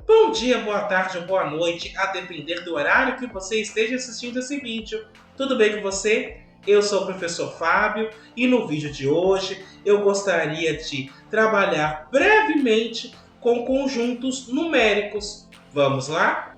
Bom dia, boa tarde ou boa noite, a depender do horário que você esteja assistindo esse vídeo. Tudo bem com você? Eu sou o professor Fábio e no vídeo de hoje eu gostaria de trabalhar brevemente com conjuntos numéricos. Vamos lá?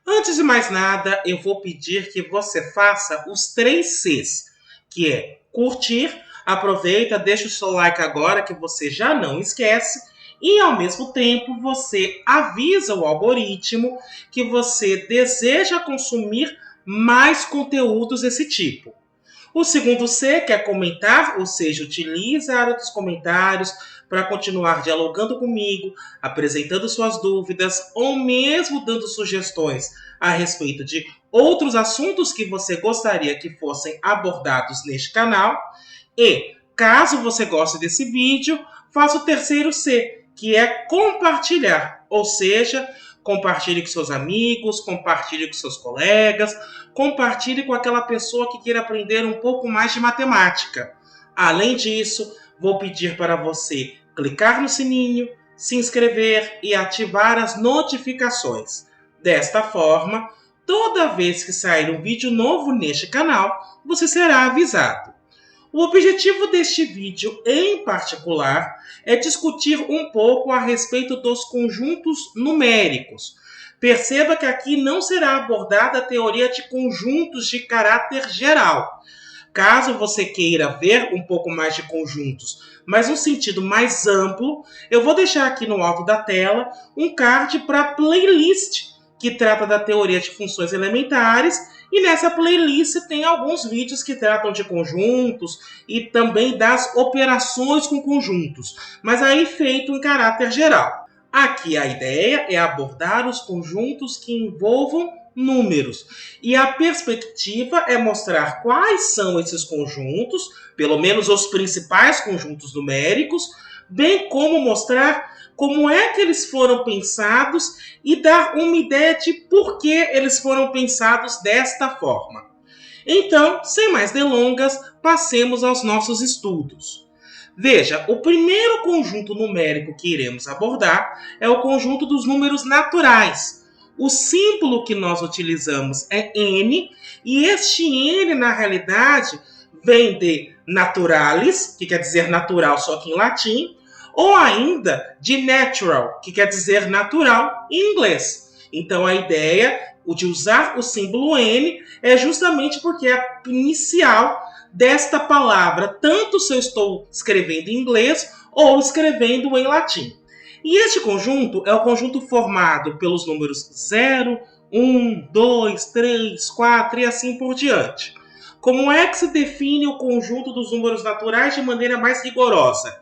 Antes de mais nada, eu vou pedir que você faça os 3 Cs, que é curtir, aproveita, deixa o seu like agora que você já não esquece, e ao mesmo tempo você avisa o algoritmo que você deseja consumir mais conteúdos desse tipo. O segundo C, que é comentar, ou seja, utiliza a área dos comentários para continuar dialogando comigo, apresentando suas dúvidas ou mesmo dando sugestões a respeito de outros assuntos que você gostaria que fossem abordados neste canal. E, caso você goste desse vídeo, faça o terceiro C, que é compartilhar, ou seja, compartilhe com seus amigos, compartilhe com seus colegas, compartilhe com aquela pessoa que queira aprender um pouco mais de matemática. Além disso, vou pedir para você clicar no sininho, se inscrever e ativar as notificações. Desta forma, toda vez que sair um vídeo novo neste canal, você será avisado. O objetivo deste vídeo, em particular, é discutir um pouco a respeito dos conjuntos numéricos. Perceba que aqui não será abordada a teoria de conjuntos de caráter geral. Caso você queira ver um pouco mais de conjuntos, mas um sentido mais amplo, eu vou deixar aqui no alto da tela um card para a playlist que trata da teoria de funções elementares. E nessa playlist tem alguns vídeos que tratam de conjuntos e também das operações com conjuntos, mas aí feito em caráter geral. Aqui a ideia é abordar os conjuntos que envolvam números. E a perspectiva é mostrar quais são esses conjuntos, pelo menos os principais conjuntos numéricos, bem como mostrar como é que eles foram pensados e dar uma ideia de por que eles foram pensados desta forma. Então, sem mais delongas, passemos aos nossos estudos. Veja, o primeiro conjunto numérico que iremos abordar é o conjunto dos números naturais. O símbolo que nós utilizamos é n, e este n, na realidade, vem de naturalis, que quer dizer natural só que em latim, ou ainda de natural, que quer dizer natural em inglês. Então a ideia de usar o símbolo n é justamente porque é a inicial desta palavra, tanto se eu estou escrevendo em inglês ou escrevendo em latim. E este conjunto é o conjunto formado pelos números 0, 1, 2, 3, 4 e assim por diante. Como é que se define o conjunto dos números naturais de maneira mais rigorosa?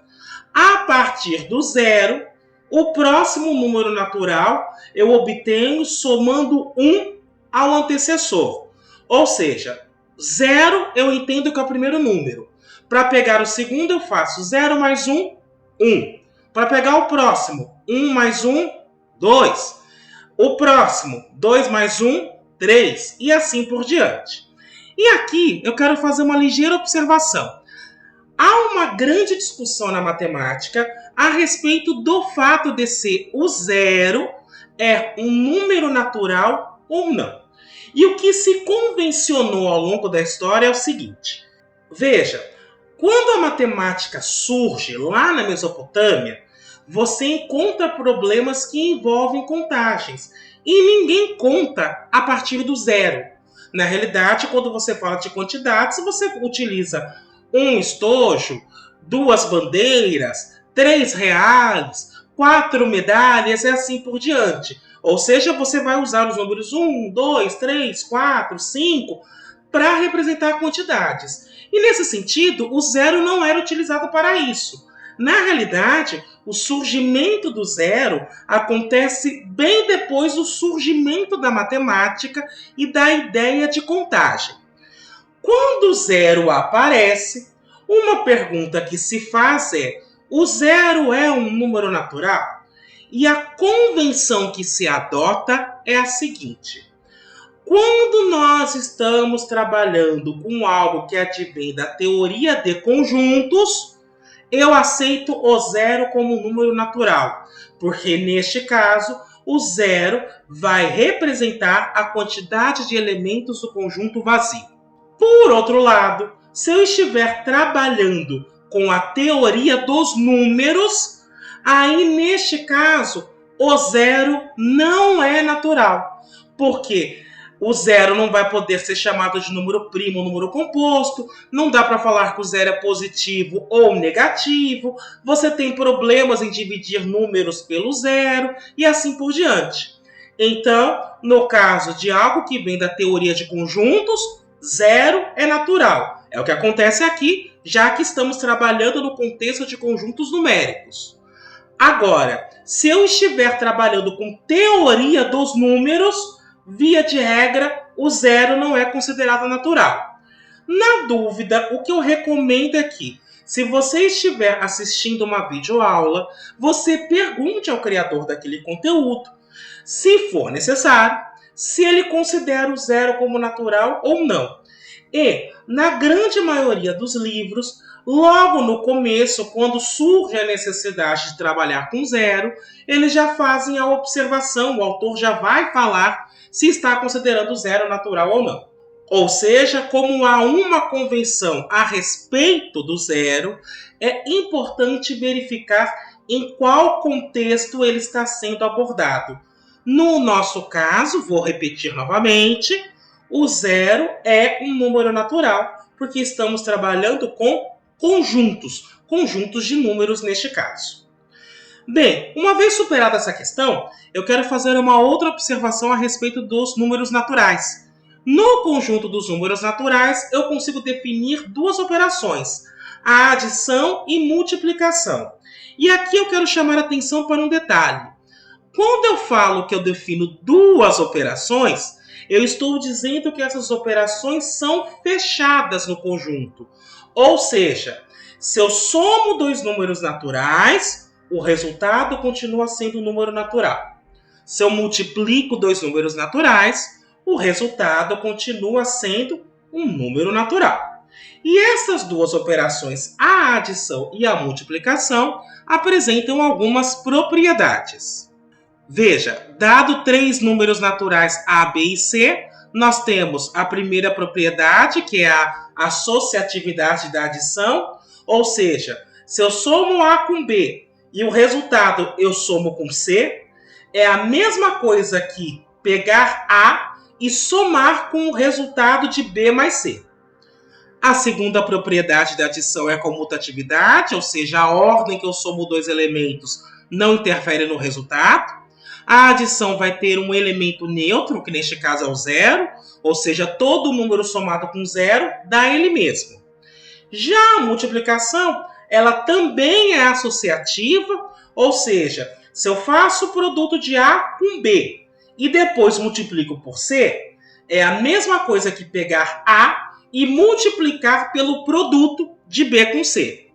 A partir do 0, o próximo número natural eu obtenho somando 1 ao antecessor. Ou seja, 0 eu entendo que é o primeiro número. Para pegar o segundo eu faço 0 mais 1, 1. Para pegar o próximo, 1 mais 1, 2. O próximo, 2 mais 1, 3. E assim por diante. E aqui eu quero fazer uma ligeira observação. Há uma grande discussão na matemática a respeito do fato de se o 0 é um número natural ou não. E o que se convencionou ao longo da história é o seguinte. Veja, quando a matemática surge lá na Mesopotâmia, você encontra problemas que envolvem contagens. E ninguém conta a partir do 0. Na realidade, quando você fala de quantidades, você utiliza um estojo, 2 bandeiras, 3 reais, 4 medalhas e assim por diante. Ou seja, você vai usar os números 1, 2, 3, 4, 5 para representar quantidades. E nesse sentido, o 0 não era utilizado para isso. Na realidade, o surgimento do 0 acontece bem depois do surgimento da matemática e da ideia de contagem. Quando o 0 aparece, uma pergunta que se faz é: o 0 é um número natural? E a convenção que se adota é a seguinte: quando nós estamos trabalhando com algo que advém da teoria de conjuntos, eu aceito o zero como número natural, porque neste caso o zero vai representar a quantidade de elementos do conjunto vazio. Por outro lado, se eu estiver trabalhando com a teoria dos números, aí neste caso o zero não é natural, porque o zero não vai poder ser chamado de número primo ou número composto, não dá para falar que o zero é positivo ou negativo, você tem problemas em dividir números pelo zero e assim por diante. Então, no caso de algo que vem da teoria de conjuntos, zero é natural. É o que acontece aqui, já que estamos trabalhando no contexto de conjuntos numéricos. Agora, se eu estiver trabalhando com teoria dos números, via de regra, o zero não é considerado natural. Na dúvida, o que eu recomendo é que, se você estiver assistindo uma videoaula, você pergunte ao criador daquele conteúdo, se for necessário, se ele considera o zero como natural ou não. E, na grande maioria dos livros, logo no começo, quando surge a necessidade de trabalhar com zero, eles já fazem a observação, o autor já vai falar se está considerando zero natural ou não. Ou seja, como há uma convenção a respeito do zero, é importante verificar em qual contexto ele está sendo abordado. No nosso caso, vou repetir novamente, o zero é um número natural, porque estamos trabalhando com conjuntos de números neste caso. Bem, uma vez superada essa questão, eu quero fazer uma outra observação a respeito dos números naturais. No conjunto dos números naturais, eu consigo definir duas operações, a adição e multiplicação. E aqui eu quero chamar a atenção para um detalhe. Quando eu falo que eu defino duas operações, eu estou dizendo que essas operações são fechadas no conjunto. Ou seja, se eu somo dois números naturais, o resultado continua sendo um número natural. Se eu multiplico dois números naturais, o resultado continua sendo um número natural. E essas duas operações, a adição e a multiplicação, apresentam algumas propriedades. Veja, dado três números naturais A, B e C, nós temos a primeira propriedade, que é a associatividade da adição, ou seja, se eu somo A com B e o resultado eu somo com C, é a mesma coisa que pegar A e somar com o resultado de B mais C. A segunda propriedade da adição é a comutatividade, ou seja, a ordem que eu somo dois elementos não interfere no resultado. A adição vai ter um elemento neutro, que neste caso é o zero, ou seja, todo número somado com zero dá ele mesmo. Já a multiplicação, ela também é associativa, ou seja, se eu faço o produto de A com B e depois multiplico por C, é a mesma coisa que pegar A e multiplicar pelo produto de B com C.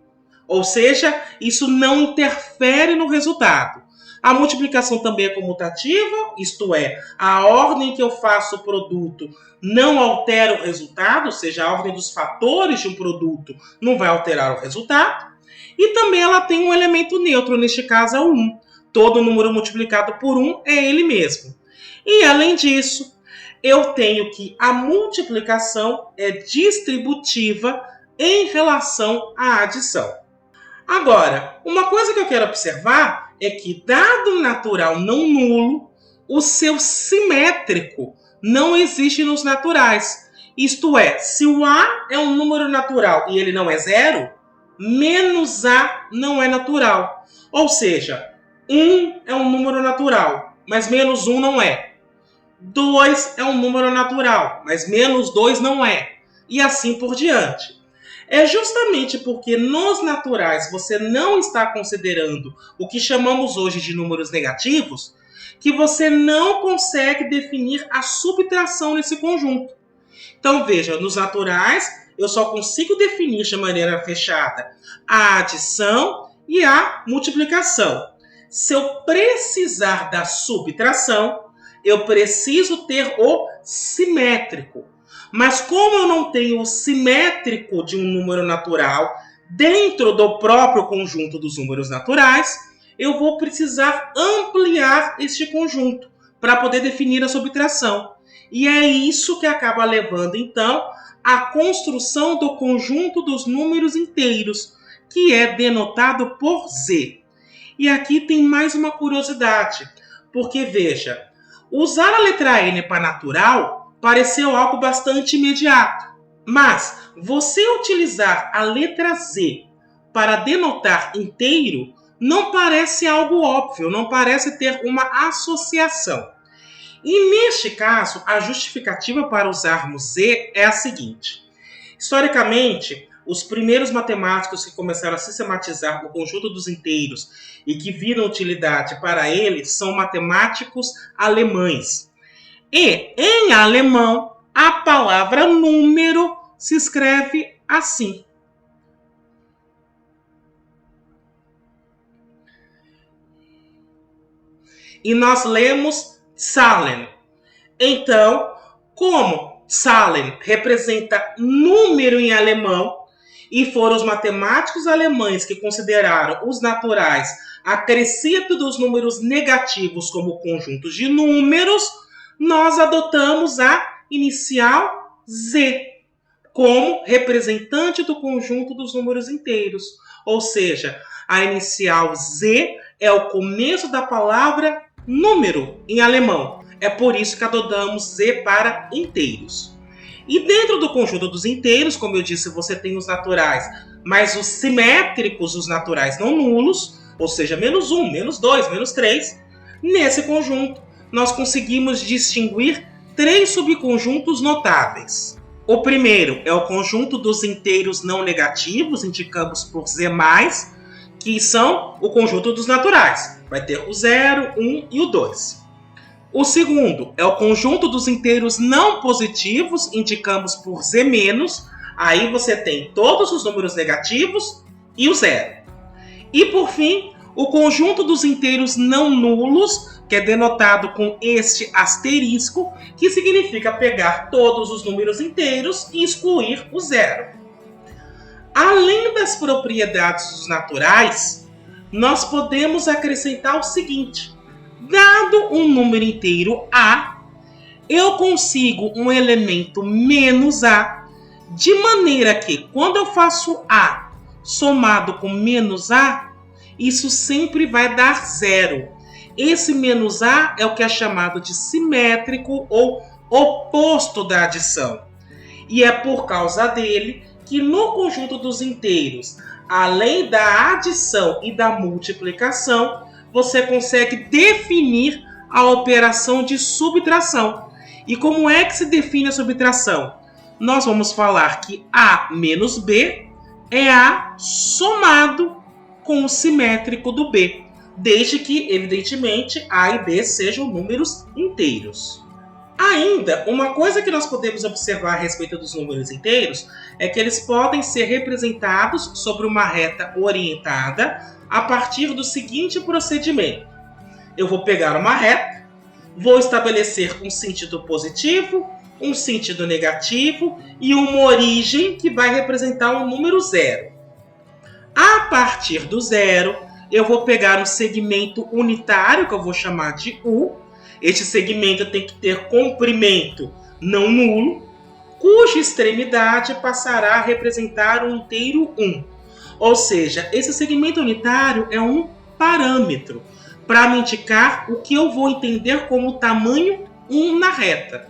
Ou seja, isso não interfere no resultado. A multiplicação também é comutativa, isto é, a ordem que eu faço o produto não altera o resultado, ou seja, a ordem dos fatores de um produto não vai alterar o resultado. E também ela tem um elemento neutro, neste caso é o 1. Todo número multiplicado por 1 é ele mesmo. E além disso, eu tenho que a multiplicação é distributiva em relação à adição. Agora, uma coisa que eu quero observar é que, dado natural não nulo, o seu simétrico não existe nos naturais. Isto é, se o A é um número natural e ele não é zero, menos A não é natural. Ou seja, 1 é um número natural, mas menos 1 não é. 2 é um número natural, mas menos 2 não é. E assim por diante. É justamente porque nos naturais você não está considerando o que chamamos hoje de números negativos, que você não consegue definir a subtração nesse conjunto. Então veja, nos naturais eu só consigo definir de maneira fechada a adição e a multiplicação. Se eu precisar da subtração, eu preciso ter o simétrico. Mas como eu não tenho o simétrico de um número natural, dentro do próprio conjunto dos números naturais, eu vou precisar ampliar este conjunto para poder definir a subtração. E é isso que acaba levando, então, à construção do conjunto dos números inteiros, que é denotado por Z. E aqui tem mais uma curiosidade, porque, veja, usar a letra N para natural pareceu algo bastante imediato, mas você utilizar a letra Z para denotar inteiro não parece algo óbvio, não parece ter uma associação. E neste caso, a justificativa para usarmos Z é a seguinte. Historicamente, os primeiros matemáticos que começaram a sistematizar o conjunto dos inteiros e que viram utilidade para ele são matemáticos alemães. E, em alemão, a palavra número se escreve assim. E nós lemos Zahlen. Então, como Zahlen representa número em alemão, e foram os matemáticos alemães que consideraram os naturais acrescido dos números negativos como conjuntos de números, nós adotamos a inicial Z como representante do conjunto dos números inteiros. Ou seja, a inicial Z é o começo da palavra número em alemão. É por isso que adotamos Z para inteiros. E dentro do conjunto dos inteiros, como eu disse, você tem os naturais, mas os simétricos, os naturais não nulos, ou seja, menos 1, menos 2, menos 3. Nesse conjunto, nós conseguimos distinguir 3 subconjuntos notáveis. O primeiro é o conjunto dos inteiros não negativos, indicamos por Z+, que são o conjunto dos naturais. Vai ter o 0, 1 e o 2. O segundo é o conjunto dos inteiros não positivos, indicamos por Z-, aí você tem todos os números negativos e o 0. E por fim, o conjunto dos inteiros não nulos, que é denotado com este asterisco, que significa pegar todos os números inteiros e excluir o 0. Além das propriedades dos naturais, nós podemos acrescentar o seguinte. Dado um número inteiro A, eu consigo um elemento menos A, de maneira que quando eu faço A somado com menos A, isso sempre vai dar 0. Esse menos A é o que é chamado de simétrico ou oposto da adição. E é por causa dele que no conjunto dos inteiros, além da adição e da multiplicação, você consegue definir a operação de subtração. E como é que se define a subtração? Nós vamos falar que A menos B é A somado com o simétrico do B, desde que, evidentemente, A e B sejam números inteiros. Ainda, uma coisa que nós podemos observar a respeito dos números inteiros é que eles podem ser representados sobre uma reta orientada a partir do seguinte procedimento. Eu vou pegar uma reta, vou estabelecer um sentido positivo, um sentido negativo e uma origem que vai representar o número 0. A partir do 0, eu vou pegar um segmento unitário, que eu vou chamar de U. Este segmento tem que ter comprimento não nulo, cuja extremidade passará a representar o inteiro 1. Ou seja, esse segmento unitário é um parâmetro para me indicar o que eu vou entender como tamanho 1 na reta.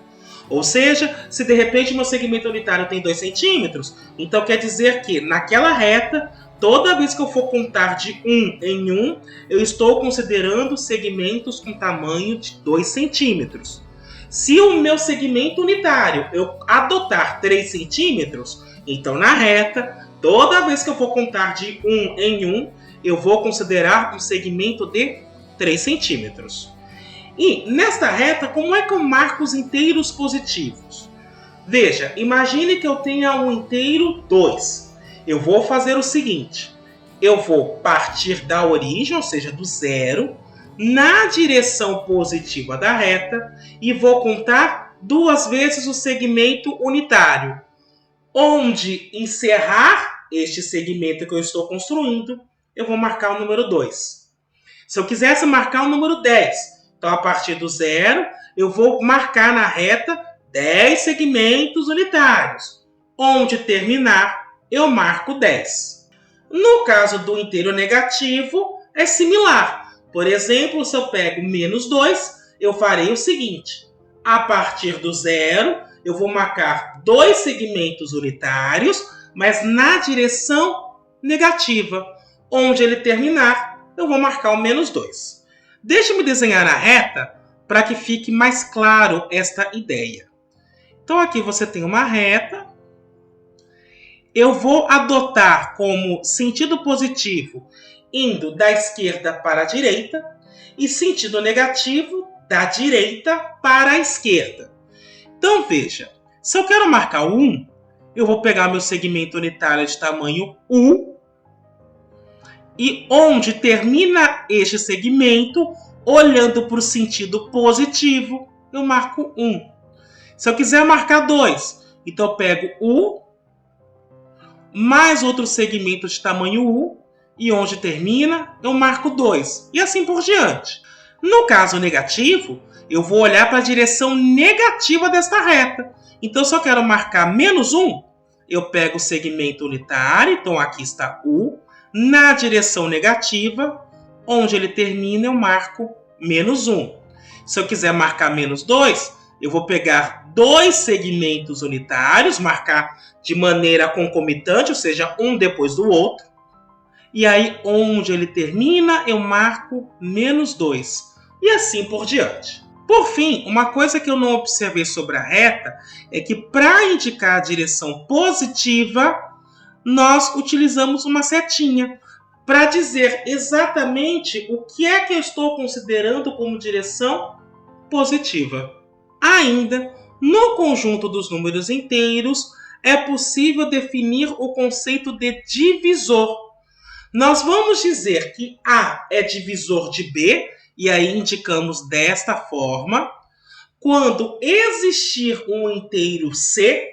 Ou seja, se de repente meu segmento unitário tem 2 centímetros, então quer dizer que naquela reta, toda vez que eu for contar de 1 em 1, eu estou considerando segmentos com tamanho de 2 centímetros. Se o meu segmento unitário eu adotar 3 centímetros, então na reta, toda vez que eu for contar de 1 em 1, eu vou considerar um segmento de 3 centímetros. E nesta reta, como é que eu marco os inteiros positivos? Veja, imagine que eu tenha um inteiro 2. Eu vou fazer o seguinte. Eu vou partir da origem, ou seja, do 0, na direção positiva da reta e vou contar 2 vezes o segmento unitário. Onde encerrar este segmento que eu estou construindo, eu vou marcar o número 2. Se eu quisesse marcar o número 10, então a partir do 0, eu vou marcar na reta 10 segmentos unitários. Onde terminar, eu marco 10. No caso do inteiro negativo, é similar. Por exemplo, se eu pego menos 2, eu farei o seguinte. A partir do 0, eu vou marcar 2 segmentos unitários, mas na direção negativa. Onde ele terminar, eu vou marcar o menos 2. Deixe-me desenhar a reta para que fique mais claro esta ideia. Então aqui você tem uma reta. Eu vou adotar como sentido positivo indo da esquerda para a direita e sentido negativo da direita para a esquerda. Então veja, se eu quero marcar o 1, eu vou pegar meu segmento unitário de tamanho U e onde termina este segmento, olhando para o sentido positivo, eu marco 1. Se eu quiser marcar 2, então eu pego U mais outro segmento de tamanho U e onde termina, eu marco 2. E assim por diante. No caso negativo, eu vou olhar para a direção negativa desta reta. Então, se eu quero marcar menos 1, eu pego o segmento unitário, então aqui está U, na direção negativa, onde ele termina, eu marco menos 1. Se eu quiser marcar menos 2, eu vou pegar 2 segmentos unitários, marcar de maneira concomitante, ou seja, um depois do outro. E aí, onde ele termina, eu marco menos 2. E assim por diante. Por fim, uma coisa que eu não observei sobre a reta é que para indicar a direção positiva, nós utilizamos uma setinha para dizer exatamente o que é que eu estou considerando como direção positiva. Ainda, no conjunto dos números inteiros, é possível definir o conceito de divisor. Nós vamos dizer que A é divisor de B, e aí indicamos desta forma, quando existir um inteiro C,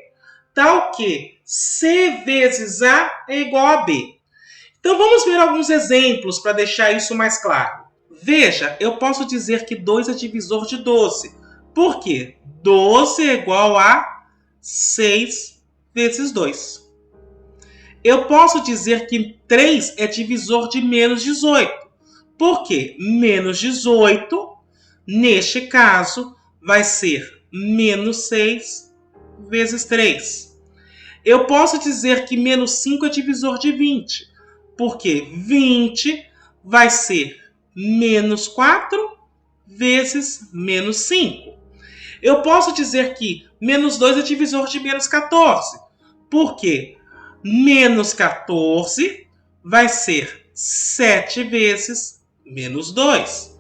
tal que C vezes A é igual a B. Então vamos ver alguns exemplos para deixar isso mais claro. Veja, eu posso dizer que 2 é divisor de 12. Por quê? 12 é igual a 6 vezes 2. Eu posso dizer que 3 é divisor de menos 18. Por quê? Menos 18, neste caso, vai ser menos 6 vezes 3. Eu posso dizer que menos 5 é divisor de 20. Por quê? 20 vai ser menos 4 vezes menos 5. Eu posso dizer que menos 2 é divisor de menos 14. Por quê? Menos 14 vai ser 7 vezes menos 2.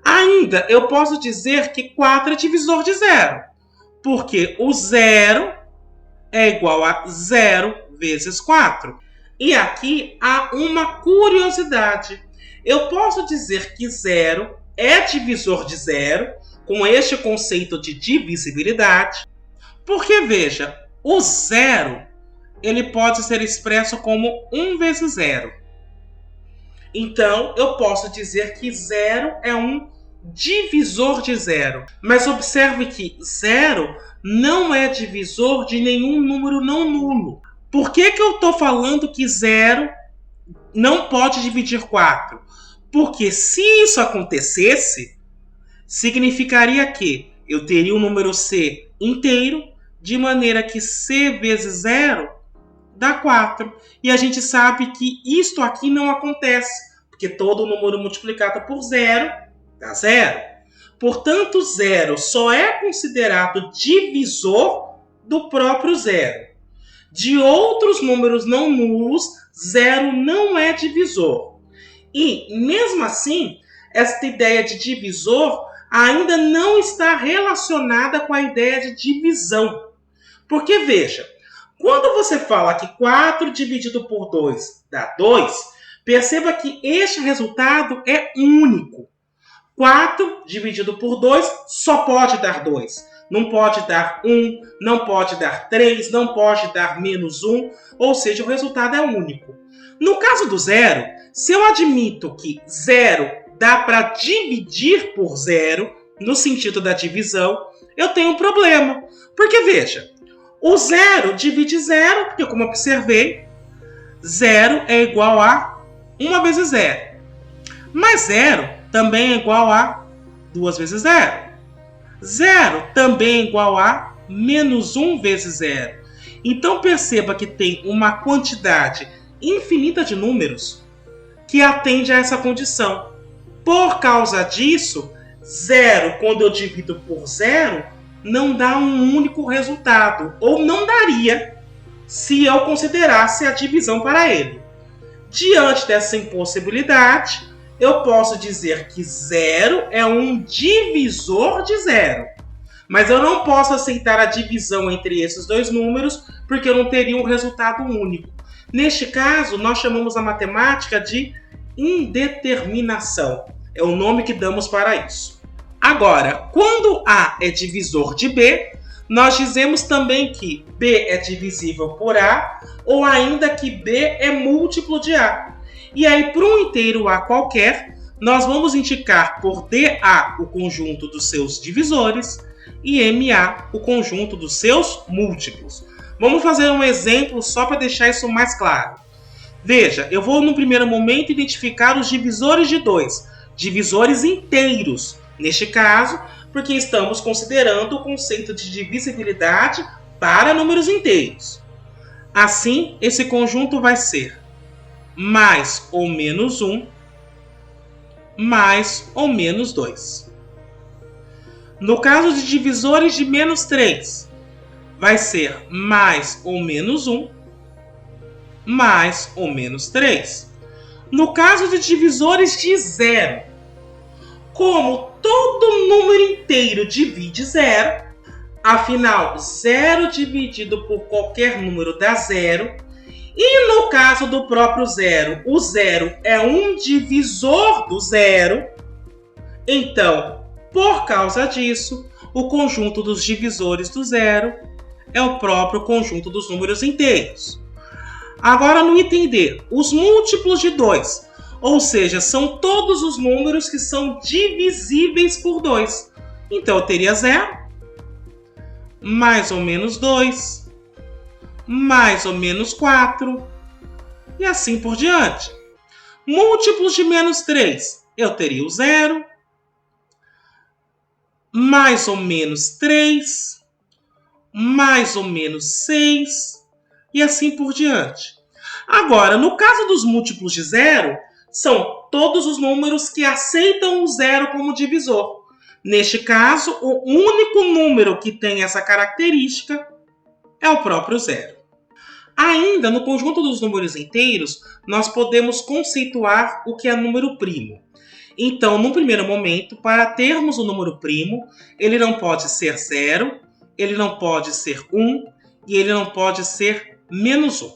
Ainda, eu posso dizer que 4 é divisor de 0. Porque o 0 é igual a 0 vezes 4. E aqui há uma curiosidade. Eu posso dizer que 0 é divisor de 0, com este conceito de divisibilidade. Porque, veja, o 0 ele pode ser expresso como 1 vezes 0. Então, eu posso dizer que 0 é um divisor de 0. Mas observe que 0 não é divisor de nenhum número não nulo. Por que eu estou falando que 0 não pode dividir 4? Porque se isso acontecesse, significaria que eu teria um número C inteiro, de maneira que C vezes 0 dá 4. E a gente sabe que isto aqui não acontece, porque todo número multiplicado por 0 dá 0. Portanto, 0 só é considerado divisor do próprio 0. De outros números não nulos, 0 não é divisor. E, mesmo assim, esta ideia de divisor ainda não está relacionada com a ideia de divisão. Porque, veja, quando você fala que 4 dividido por 2 dá 2, perceba que este resultado é único. 4 dividido por 2 só pode dar 2. não pode dar 1, não pode dar 3, não pode dar menos 1, ou seja, o resultado é único. No caso do zero, se eu admito que zero dá para dividir por zero, no sentido da divisão, eu tenho um problema. Porque, veja, o zero divide zero, porque como eu observei, zero é igual a 1 vezes zero. Mas zero também é igual a 2 vezes zero. Zero também é igual a menos 1 vezes zero. Então perceba que tem uma quantidade infinita de números que atende a essa condição. Por causa disso, zero, quando eu divido por zero, não dá um único resultado, ou não daria se eu considerasse a divisão para ele. Diante dessa impossibilidade, eu posso dizer que zero é um divisor de zero. Mas eu não posso aceitar a divisão entre esses dois números, porque eu não teria um resultado único. Neste caso, nós chamamos a matemática de indeterminação. É o nome que damos para isso. Agora, quando A é divisor de B, nós dizemos também que B é divisível por A, ou ainda que B é múltiplo de A. E aí, para um inteiro A qualquer, nós vamos indicar por DA o conjunto dos seus divisores e MA o conjunto dos seus múltiplos. Vamos fazer um exemplo só para deixar isso mais claro. Veja, eu vou no primeiro momento identificar os divisores de 2, divisores inteiros, neste caso, porque estamos considerando o conceito de divisibilidade para números inteiros. Assim, esse conjunto vai ser mais ou menos 1, mais ou menos 2. No caso de divisores de menos 3, vai ser mais ou menos 1, mais ou menos 3. No caso de divisores de zero, como todo número inteiro divide zero, afinal, zero dividido por qualquer número dá zero, e no caso do próprio zero, o zero é um divisor do zero, então, por causa disso, o conjunto dos divisores do zero é o próprio conjunto dos números inteiros. Agora, no item D, os múltiplos de 2, ou seja, são todos os números que são divisíveis por 2. Então, eu teria 0, mais ou menos 2, mais ou menos 4, e assim por diante. Múltiplos de menos 3, eu teria o 0, mais ou menos 3, mais ou menos 6, e assim por diante. Agora, no caso dos múltiplos de zero, são todos os números que aceitam o zero como divisor. Neste caso, o único número que tem essa característica é o próprio zero. Ainda no conjunto dos números inteiros, nós podemos conceituar o que é número primo. Então, no primeiro momento, para termos o número primo, ele não pode ser 0, ele não pode ser 1 e ele não pode ser menos 1.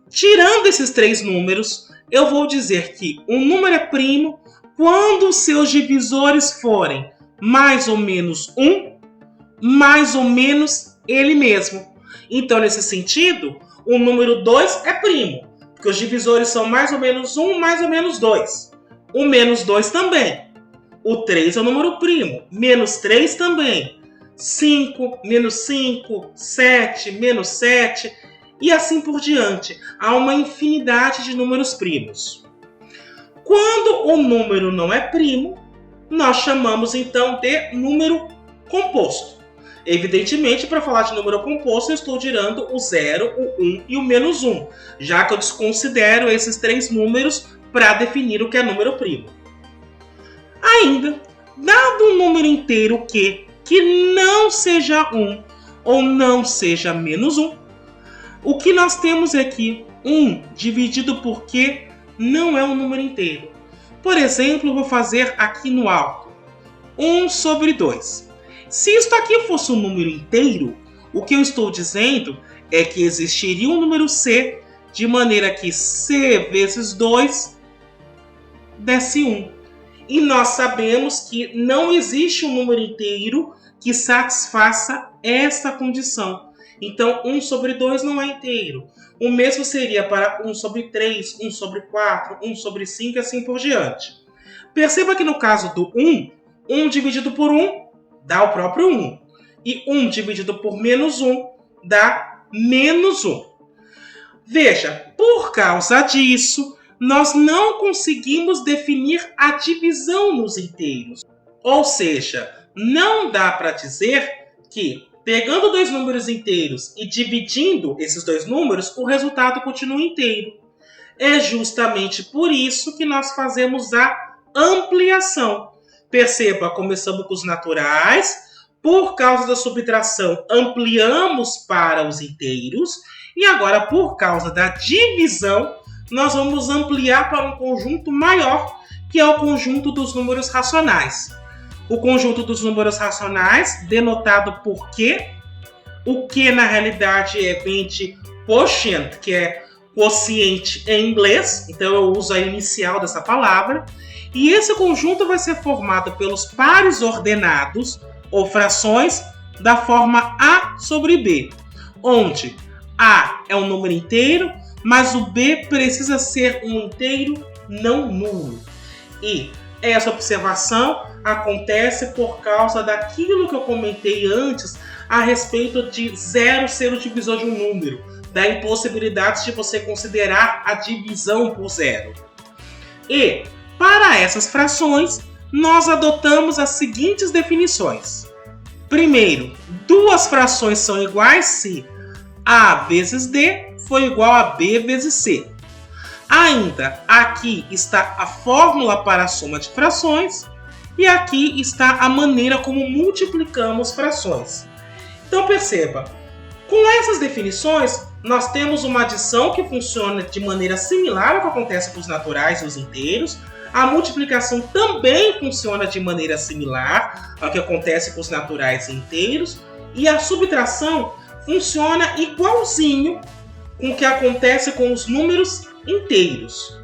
Tirando esses três números, eu vou dizer que um número é primo quando os seus divisores forem mais ou menos 1, mais ou menos ele mesmo. Então, nesse sentido, o número 2 é primo, porque os divisores são mais ou menos 1, mais ou menos 2. O menos 2 também. O 3 é o número primo. Menos 3 também. 5, menos 5, 7, menos 7, e assim por diante. Há uma infinidade de números primos. Quando o número não é primo, nós chamamos então de número composto. Evidentemente, para falar de número composto, eu estou tirando o 0, o 1 e o menos 1, já que eu desconsidero esses três números para definir o que é número primo. Ainda, dado um número inteiro que não seja 1 ou não seja menos 1, o que nós temos é que 1 dividido por Q não é um número inteiro. Por exemplo, eu vou fazer aqui no alto 1 sobre 2. Se isto aqui fosse um número inteiro, o que eu estou dizendo é que existiria um número C, de maneira que C vezes 2 desse 1. E nós sabemos que não existe um número inteiro que satisfaça essa condição. Então, 1 sobre 2 não é inteiro. O mesmo seria para 1 sobre 3, 1 sobre 4, 1 sobre 5 e assim por diante. Perceba que no caso do 1, 1 dividido por 1 dá o próprio 1. E 1 dividido por menos 1 dá menos 1. Veja, por causa disso, nós não conseguimos definir a divisão nos inteiros. Ou seja, não dá para dizer que, pegando dois números inteiros e dividindo esses dois números, o resultado continua inteiro. É justamente por isso que nós fazemos a ampliação. Perceba, começamos com os naturais, por causa da subtração, ampliamos para os inteiros, e agora, por causa da divisão, nós vamos ampliar para um conjunto maior, que é o conjunto dos números racionais. O conjunto dos números racionais, denotado por Q, o Q na realidade vem de quotient, que é quociente em inglês, então eu uso a inicial dessa palavra, e esse conjunto vai ser formado pelos pares ordenados, ou frações, da forma A sobre B, onde A é um número inteiro, mas o B precisa ser um inteiro não nulo. E essa observação acontece por causa daquilo que eu comentei antes a respeito de zero ser o divisor de um número, da impossibilidade de você considerar a divisão por zero. E, para essas frações, nós adotamos as seguintes definições. Primeiro, duas frações são iguais se A vezes D for igual a B vezes C. Ainda, aqui está a fórmula para a soma de frações e aqui está a maneira como multiplicamos frações. Então perceba, com essas definições, nós temos uma adição que funciona de maneira similar ao que acontece com os naturais e os inteiros. A multiplicação também funciona de maneira similar ao que acontece com os naturais e inteiros. E a subtração funciona igualzinho com o que acontece com os números inteiros.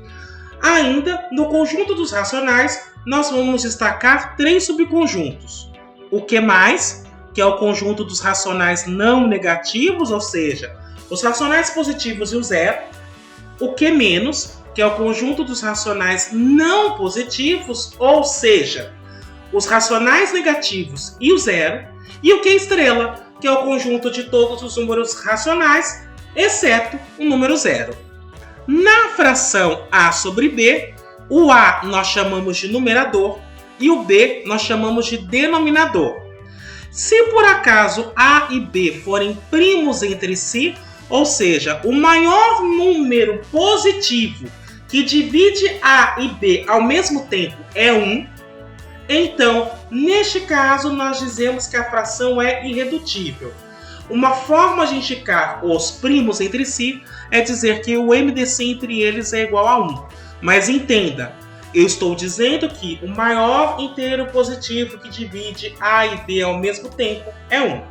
Ainda, no conjunto dos racionais, nós vamos destacar três subconjuntos. O Q+, que é o conjunto dos racionais não negativos, ou seja, os racionais positivos e o zero. O Q-, que é o conjunto dos racionais não positivos, ou seja, os racionais negativos e o zero. E o Q', que é o conjunto de todos os números racionais, exceto o número zero. Na fração A sobre B, o A nós chamamos de numerador e o B nós chamamos de denominador. Se por acaso A e B forem primos entre si, ou seja, o maior número positivo que divide A e B ao mesmo tempo é 1, então, neste caso, nós dizemos que a fração é irredutível. Uma forma de indicar os primos entre si é dizer que o MDC entre eles é igual a 1. Mas entenda, eu estou dizendo que o maior inteiro positivo que divide A e B ao mesmo tempo é 1.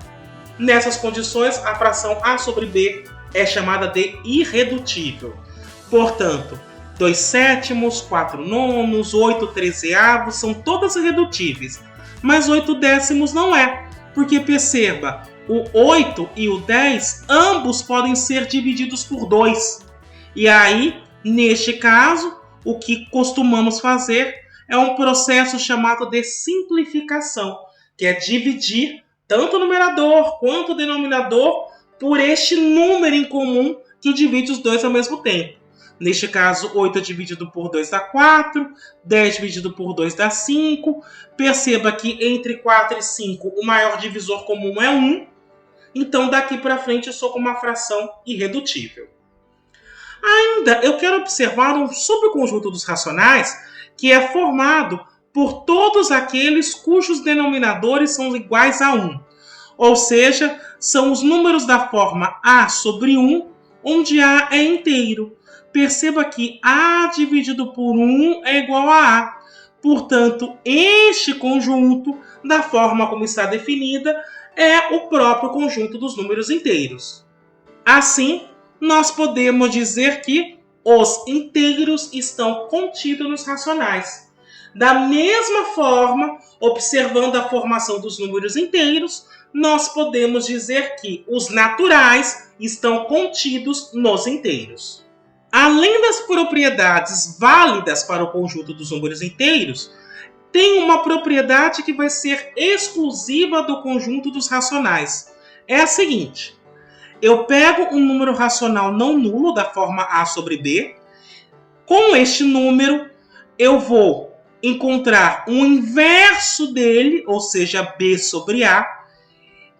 Nessas condições, a fração A sobre B é chamada de irredutível. Portanto, 2/7, 4/9, 8/13 são todas irredutíveis, mas 8/10 não é, porque perceba, o 8 e o 10 ambos podem ser divididos por 2. E aí, neste caso, o que costumamos fazer é um processo chamado de simplificação, que é dividir tanto o numerador quanto o denominador por este número em comum que divide os dois ao mesmo tempo. Neste caso, 8 dividido por 2 dá 4, 10 dividido por 2 dá 5. Perceba que entre 4 e 5 o maior divisor comum é 1. Então, daqui para frente, eu sou com uma fração irredutível. Ainda, eu quero observar um subconjunto dos racionais que é formado por todos aqueles cujos denominadores são iguais a 1. Ou seja, são os números da forma A sobre 1, onde A é inteiro. Perceba que A dividido por 1 é igual a A. Portanto, este conjunto, da forma como está definida, é o próprio conjunto dos números inteiros. Assim, nós podemos dizer que os inteiros estão contidos nos racionais. Da mesma forma, observando a formação dos números inteiros, nós podemos dizer que os naturais estão contidos nos inteiros. Além das propriedades válidas para o conjunto dos números inteiros, tem uma propriedade que vai ser exclusiva do conjunto dos racionais. É a seguinte: eu pego um número racional não nulo da forma A sobre B. Com este número, eu vou encontrar um inverso dele, ou seja, B sobre A.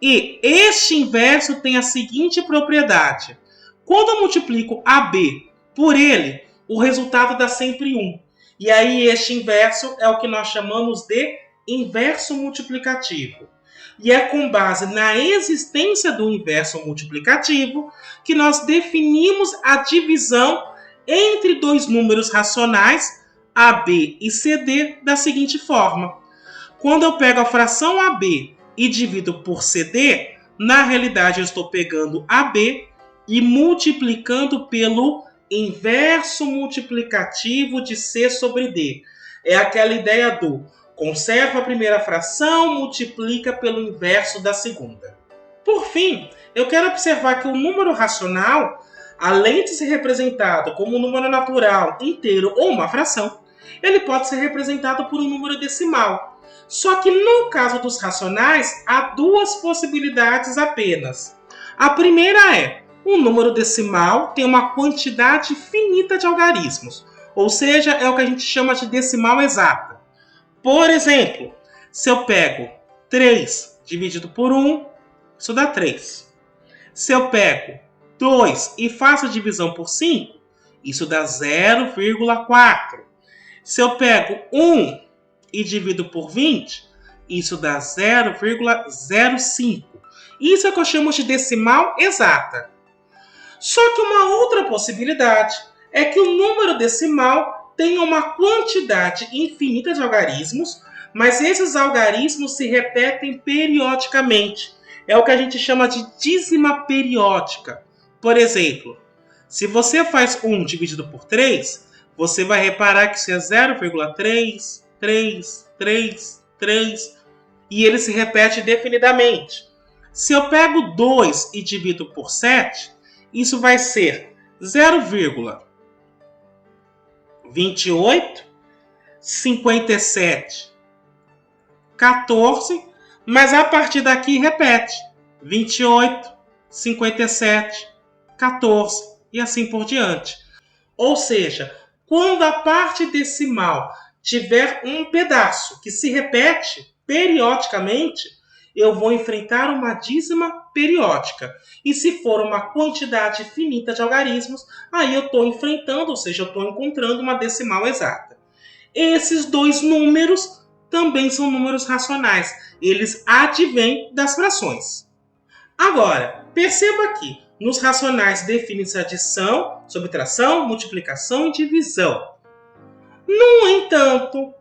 E este inverso tem a seguinte propriedade: quando eu multiplico AB por ele, o resultado dá sempre 1. E aí este inverso é o que nós chamamos de inverso multiplicativo. E é com base na existência do inverso multiplicativo que nós definimos a divisão entre dois números racionais, AB e CD, da seguinte forma: quando eu pego a fração AB e divido por CD, na realidade eu estou pegando AB e multiplicando pelo inverso multiplicativo de C sobre D. É aquela ideia do conserva a primeira fração, multiplica pelo inverso da segunda. Por fim, eu quero observar que o número racional, além de ser representado como um número natural, inteiro ou uma fração, ele pode ser representado por um número decimal. Só que no caso dos racionais, há duas possibilidades apenas. A primeira é: um número decimal tem uma quantidade finita de algarismos, ou seja, é o que a gente chama de decimal exata. Por exemplo, se eu pego 3 dividido por 1, isso dá 3. Se eu pego 2 e faço a divisão por 5, isso dá 0,4. Se eu pego 1 e divido por 20, isso dá 0,05. Isso é o que eu chamo de decimal exata. Só que uma outra possibilidade é que o número decimal tenha uma quantidade infinita de algarismos, mas esses algarismos se repetem periodicamente. É o que a gente chama de dízima periódica. Por exemplo, se você faz 1 dividido por 3, você vai reparar que isso é 0,3, 3, 3, 3, e ele se repete indefinidamente. Se eu pego 2 e divido por 7, isso vai ser 0,28, 57, 14, mas a partir daqui repete 28, 57, 14 e assim por diante. Ou seja, quando a parte decimal tiver um pedaço que se repete periodicamente, eu vou enfrentar uma dízima periódica. E se for uma quantidade finita de algarismos, aí eu estou enfrentando, ou seja, eu estou encontrando uma decimal exata. Esses dois números também são números racionais. Eles advêm das frações. Agora, perceba que nos racionais define-se adição, subtração, multiplicação e divisão. No entanto,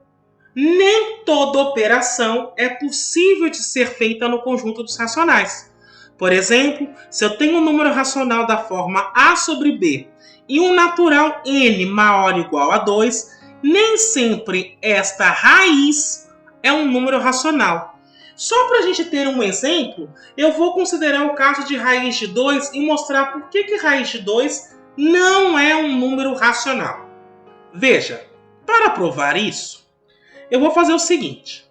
nem toda operação é possível de ser feita no conjunto dos racionais. Por exemplo, se eu tenho um número racional da forma A sobre B e um natural n maior ou igual a 2, nem sempre esta raiz é um número racional. Só para a gente ter um exemplo, eu vou considerar o caso de raiz de 2 e mostrar por que raiz de 2 não é um número racional. Veja, para provar isso, eu vou fazer o seguinte.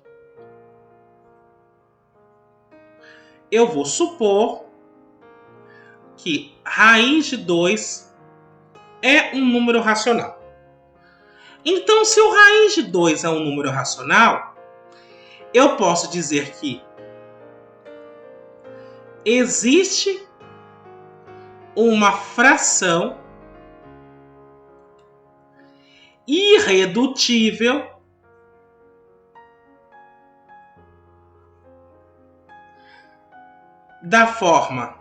Eu vou supor que raiz de 2 é um número racional. Então, se o raiz de 2 é um número racional, eu posso dizer que existe uma fração irredutível da forma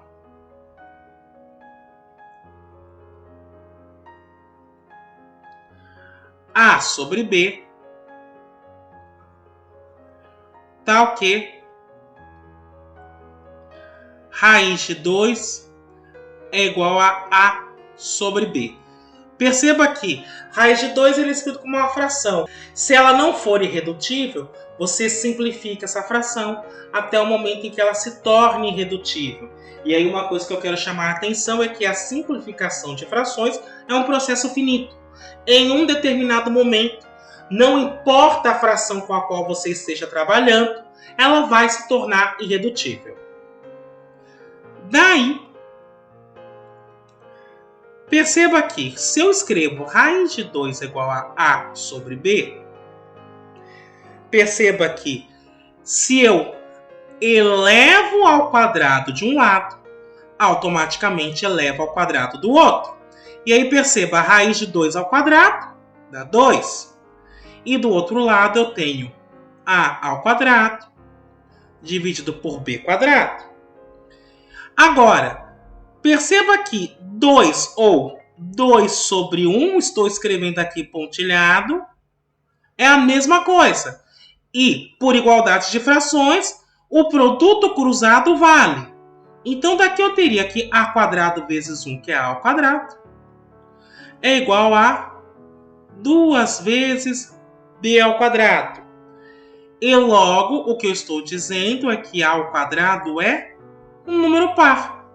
A sobre B, tal que raiz de 2 é igual a A sobre B. Perceba que raiz de 2 é escrito como uma fração. Se ela não for irredutível, você simplifica essa fração até o momento em que ela se torne irredutível. E aí uma coisa que eu quero chamar a atenção é que a simplificação de frações é um processo finito. Em um determinado momento, não importa a fração com a qual você esteja trabalhando, ela vai se tornar irredutível. Daí, perceba que se eu escrevo raiz de 2 igual a A sobre B, perceba que se eu elevo ao quadrado de um lado, automaticamente elevo ao quadrado do outro. E aí perceba, a raiz de 2 ao quadrado dá 2. E do outro lado eu tenho A ao quadrado dividido por B quadrado. Agora, perceba que 2 ou 2 sobre 1, estou escrevendo aqui pontilhado, é a mesma coisa. E, por igualdade de frações, o produto cruzado vale. Então, daqui eu teria que A quadrado vezes 1, que é A ao quadrado, é igual a 2 vezes B ao quadrado. E logo, o que eu estou dizendo é que A ao quadrado é um número par.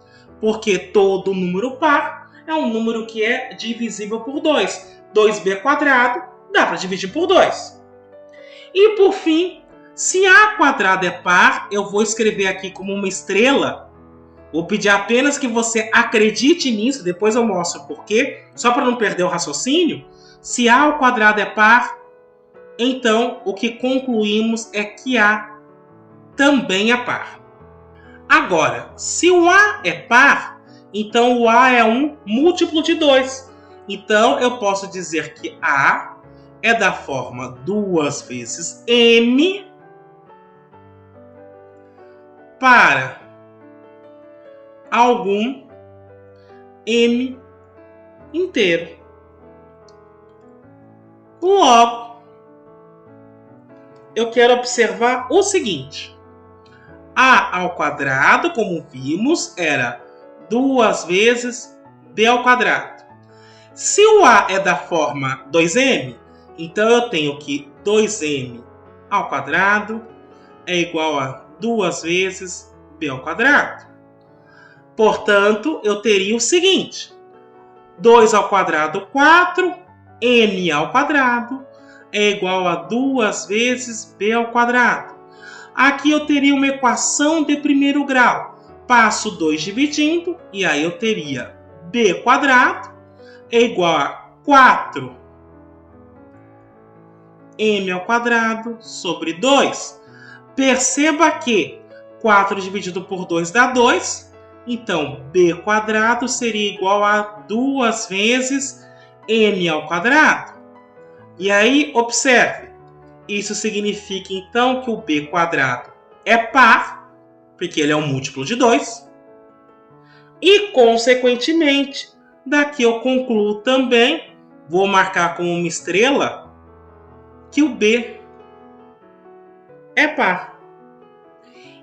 Porque todo número par é um número que é divisível por 2. 2B quadrado dá para dividir por 2. E por fim, se A quadrado é par, eu vou escrever aqui como uma estrela. Vou pedir apenas que você acredite nisso, depois eu mostro por quê, só para não perder o raciocínio. Se A ao quadrado é par, então o que concluímos é que A também é par. Agora, se o A é par, então o A é um múltiplo de 2. Então eu posso dizer que A é da forma 2 vezes M para algum M inteiro. Logo, eu quero observar o seguinte. A ao quadrado, como vimos, era 2 vezes B ao quadrado. Se o A é da forma 2M, então eu tenho que 2M ao quadrado é igual a 2 vezes B ao quadrado. Portanto, eu teria o seguinte. 2 ao quadrado, 4. M ao quadrado é igual a 2 vezes B ao quadrado. Aqui eu teria uma equação de primeiro grau. Passo 2 dividindo, e aí eu teria B quadrado é igual a 4 M ao quadrado sobre 2. Perceba que 4 dividido por 2 dá 2. Então, B quadrado seria igual a 2 vezes M ao quadrado. E aí, observe. Isso significa, então, que o B quadrado é par, porque ele é um múltiplo de 2. E, consequentemente, daqui eu concluo também, vou marcar como uma estrela, que o B é par.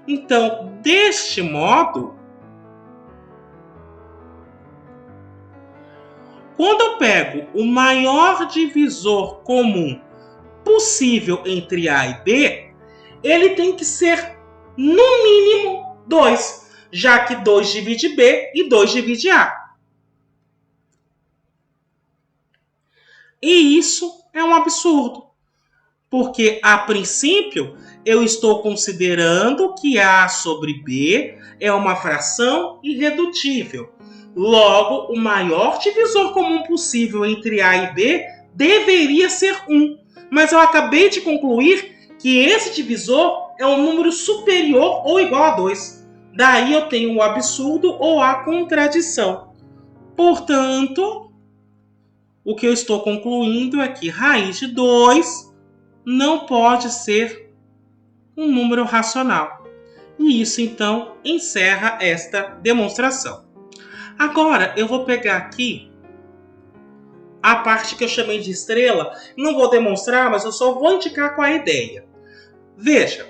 Então, deste modo, quando eu pego o maior divisor comum possível entre A e B, ele tem que ser, no mínimo, 2, já que 2 divide B e 2 divide A. E isso é um absurdo, porque, a princípio, eu estou considerando que A sobre B é uma fração irredutível. Logo, o maior divisor comum possível entre A e B deveria ser 1. Mas eu acabei de concluir que esse divisor é um número superior ou igual a 2. Daí eu tenho o absurdo ou a contradição. Portanto, o que eu estou concluindo é que raiz de 2 não pode ser um número racional. E isso, então, encerra esta demonstração. Agora, eu vou pegar aqui a parte que eu chamei de estrela. Não vou demonstrar, mas eu só vou indicar qual é a ideia. Veja,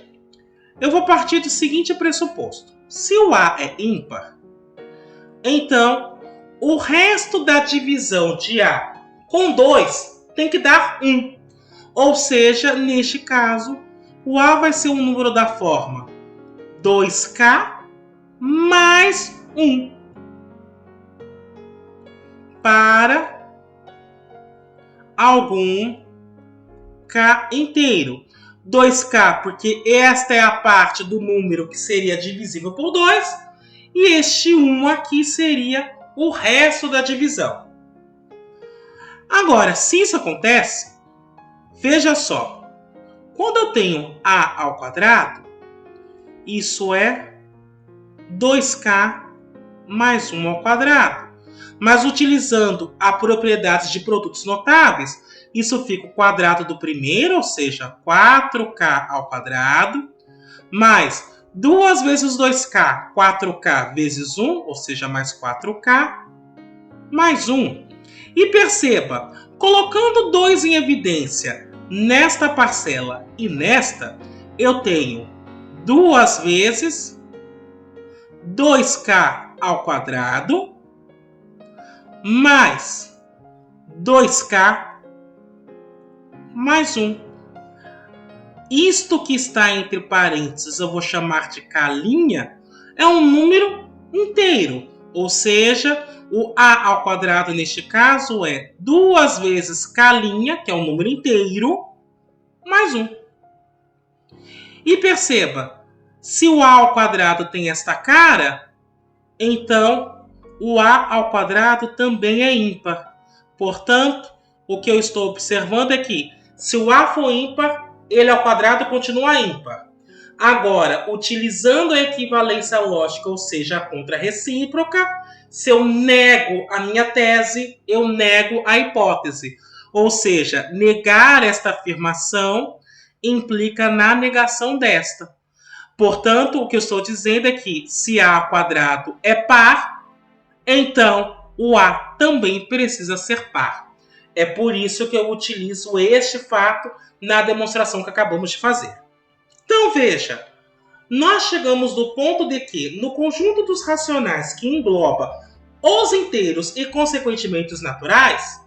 eu vou partir do seguinte pressuposto. Se o A é ímpar, então o resto da divisão de A Com 2, tem que dar 1. Ou seja, neste caso, o A vai ser um número da forma 2K mais 1 para algum K inteiro. 2K, porque esta é a parte do número que seria divisível por 2, e este 1 aqui seria o resto da divisão. Agora, se isso acontece, veja só, quando eu tenho A ao quadrado, isso é 2K mais 1 ao quadrado. Mas utilizando a propriedade de produtos notáveis, isso fica o quadrado do primeiro, ou seja, 4K ao quadrado, mais 2 vezes 2K, 4K vezes 1, ou seja, mais 4K, mais 1. E perceba, colocando 2 em evidência nesta parcela e nesta, eu tenho 2 vezes 2K ao quadrado, mais 2K mais 1. Isto que está entre parênteses, eu vou chamar de K', é um número inteiro. Ou seja, o A ao quadrado neste caso é 2 vezes K', que é um número inteiro, mais 1. E perceba, se o A ao quadrado tem esta cara, então o A ao quadrado também é ímpar. Portanto, o que eu estou observando é que, se o A for ímpar, ele ao quadrado continua ímpar. Agora, utilizando a equivalência lógica, ou seja, a contrarrecíproca, se eu nego a minha tese, eu nego a hipótese. Ou seja, negar esta afirmação implica na negação desta. Portanto, o que eu estou dizendo é que, se A ao quadrado é par, então o A também precisa ser par. É por isso que eu utilizo este fato na demonstração que acabamos de fazer. Então veja, nós chegamos do ponto de que, no conjunto dos racionais que engloba os inteiros e, consequentemente, os naturais,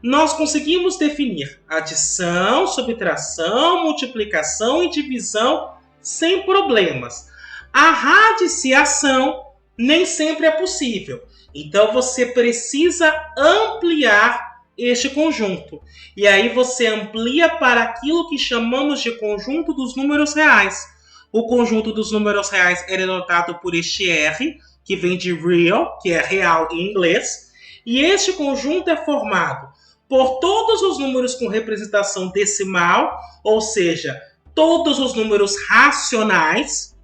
nós conseguimos definir adição, subtração, multiplicação e divisão sem problemas. A radiciação nem sempre é possível. Então você precisa ampliar este conjunto. E aí você amplia para aquilo que chamamos de conjunto dos números reais. O conjunto dos números reais é denotado por este R, que vem de real, que é real em inglês. E este conjunto é formado por todos os números com representação decimal, ou seja, todos os números racionais,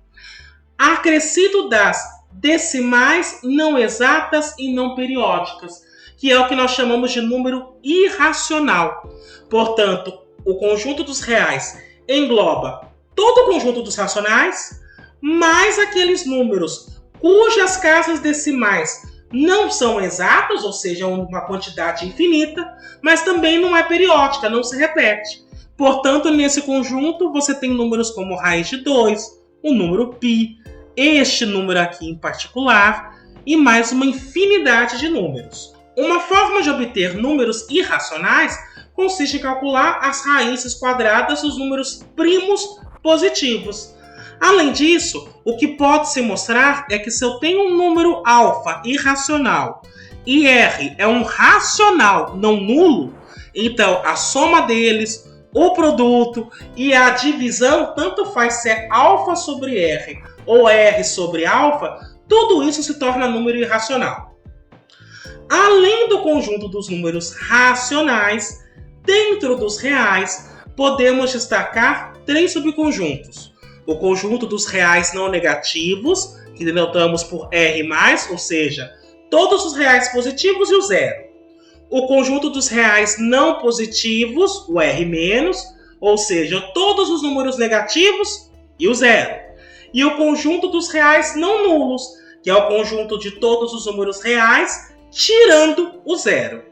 acrescido das decimais não exatas e não periódicas, que é o que nós chamamos de número irracional. Portanto, o conjunto dos reais engloba todo o conjunto dos racionais, mais aqueles números cujas casas decimais não são exatas, ou seja, uma quantidade infinita, mas também não é periódica, não se repete. Portanto, nesse conjunto, você tem números como raiz de 2, o número π, este número aqui em particular, e mais uma infinidade de números. Uma forma de obter números irracionais consiste em calcular as raízes quadradas dos números primos positivos. Além disso, o que pode se mostrar é que, se eu tenho um número alfa irracional e R é um racional não nulo, então a soma deles, o produto e a divisão, tanto faz se é alfa sobre R ou R sobre alfa, tudo isso se torna número irracional. Além do conjunto dos números racionais, dentro dos reais, podemos destacar 3 subconjuntos. O conjunto dos reais não negativos, que denotamos por R+, ou seja, todos os reais positivos e o zero. O conjunto dos reais não positivos, o R-, ou seja, todos os números negativos e o zero. E o conjunto dos reais não nulos, que é o conjunto de todos os números reais, tirando o zero.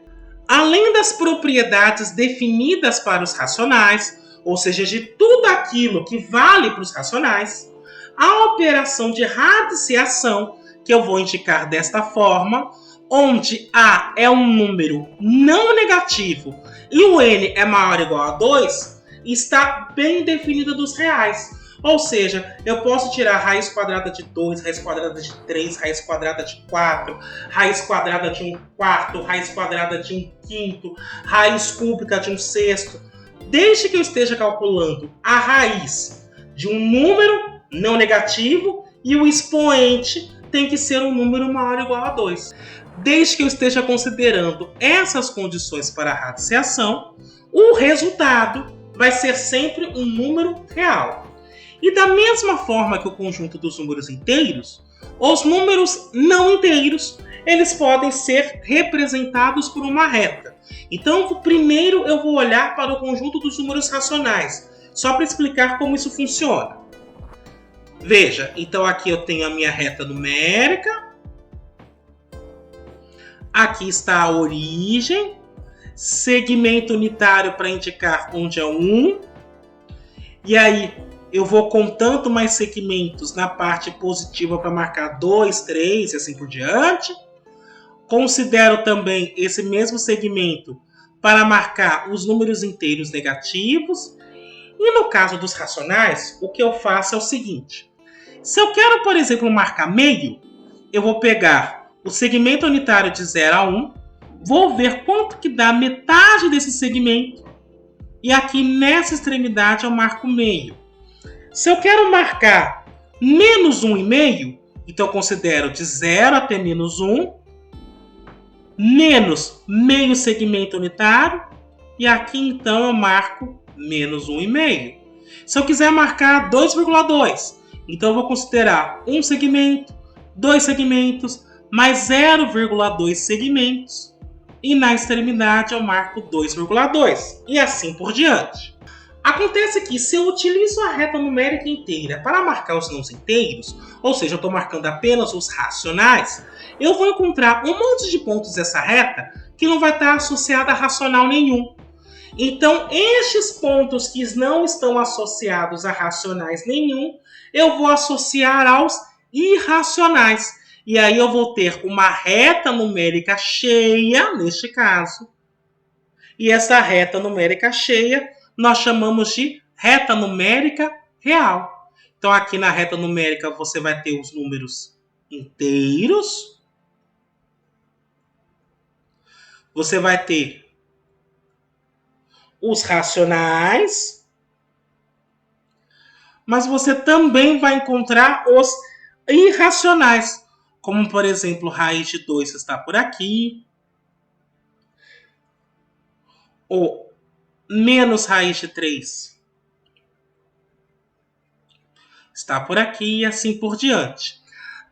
Além das propriedades definidas para os racionais, ou seja, de tudo aquilo que vale para os racionais, a operação de radiciação, que eu vou indicar desta forma, onde A é um número não negativo e o N é maior ou igual a 2, está bem definida dos reais. Ou seja, eu posso tirar raiz quadrada de 2, raiz quadrada de 3, raiz quadrada de 4, raiz quadrada de 1/4, raiz quadrada de 1/5, raiz cúbica de 1/6. Desde que eu esteja calculando a raiz de um número não negativo e o expoente tem que ser um número maior ou igual a 2. Desde que eu esteja considerando essas condições para a radiciação, o resultado vai ser sempre um número real. E da mesma forma que o conjunto dos números inteiros, os números não inteiros, eles podem ser representados por uma reta. Então, primeiro eu vou olhar para o conjunto dos números racionais, só para explicar como isso funciona. Veja, então aqui eu tenho a minha reta numérica, aqui está a origem, segmento unitário para indicar onde é o 1, e aí eu vou contando mais segmentos na parte positiva para marcar 2, 3 e assim por diante. Considero também esse mesmo segmento para marcar os números inteiros negativos. E no caso dos racionais, o que eu faço é o seguinte. Se eu quero, por exemplo, marcar meio, eu vou pegar o segmento unitário de 0 a 1, vou ver quanto que dá metade desse segmento, e aqui nessa extremidade eu marco meio. Se eu quero marcar menos 1,5, então eu considero de 0 até menos 1, menos meio segmento unitário, e aqui então eu marco menos 1,5. Se eu quiser marcar 2,2, então eu vou considerar um segmento, 2 segmentos, mais 0,2 segmentos, e na extremidade eu marco 2,2, e assim por diante. Acontece que se eu utilizo a reta numérica inteira para marcar os não inteiros, ou seja, eu estou marcando apenas os racionais, eu vou encontrar um monte de pontos dessa reta que não vai estar associada a racional nenhum. Então, estes pontos que não estão associados a racionais nenhum, eu vou associar aos irracionais. E aí eu vou ter uma reta numérica cheia, neste caso, e essa reta numérica cheia nós chamamos de reta numérica real. Então, aqui na reta numérica você vai ter os números inteiros, você vai ter os racionais, mas você também vai encontrar os irracionais, como, por exemplo, raiz de 2 está por aqui, ou menos raiz de 3 está por aqui e assim por diante.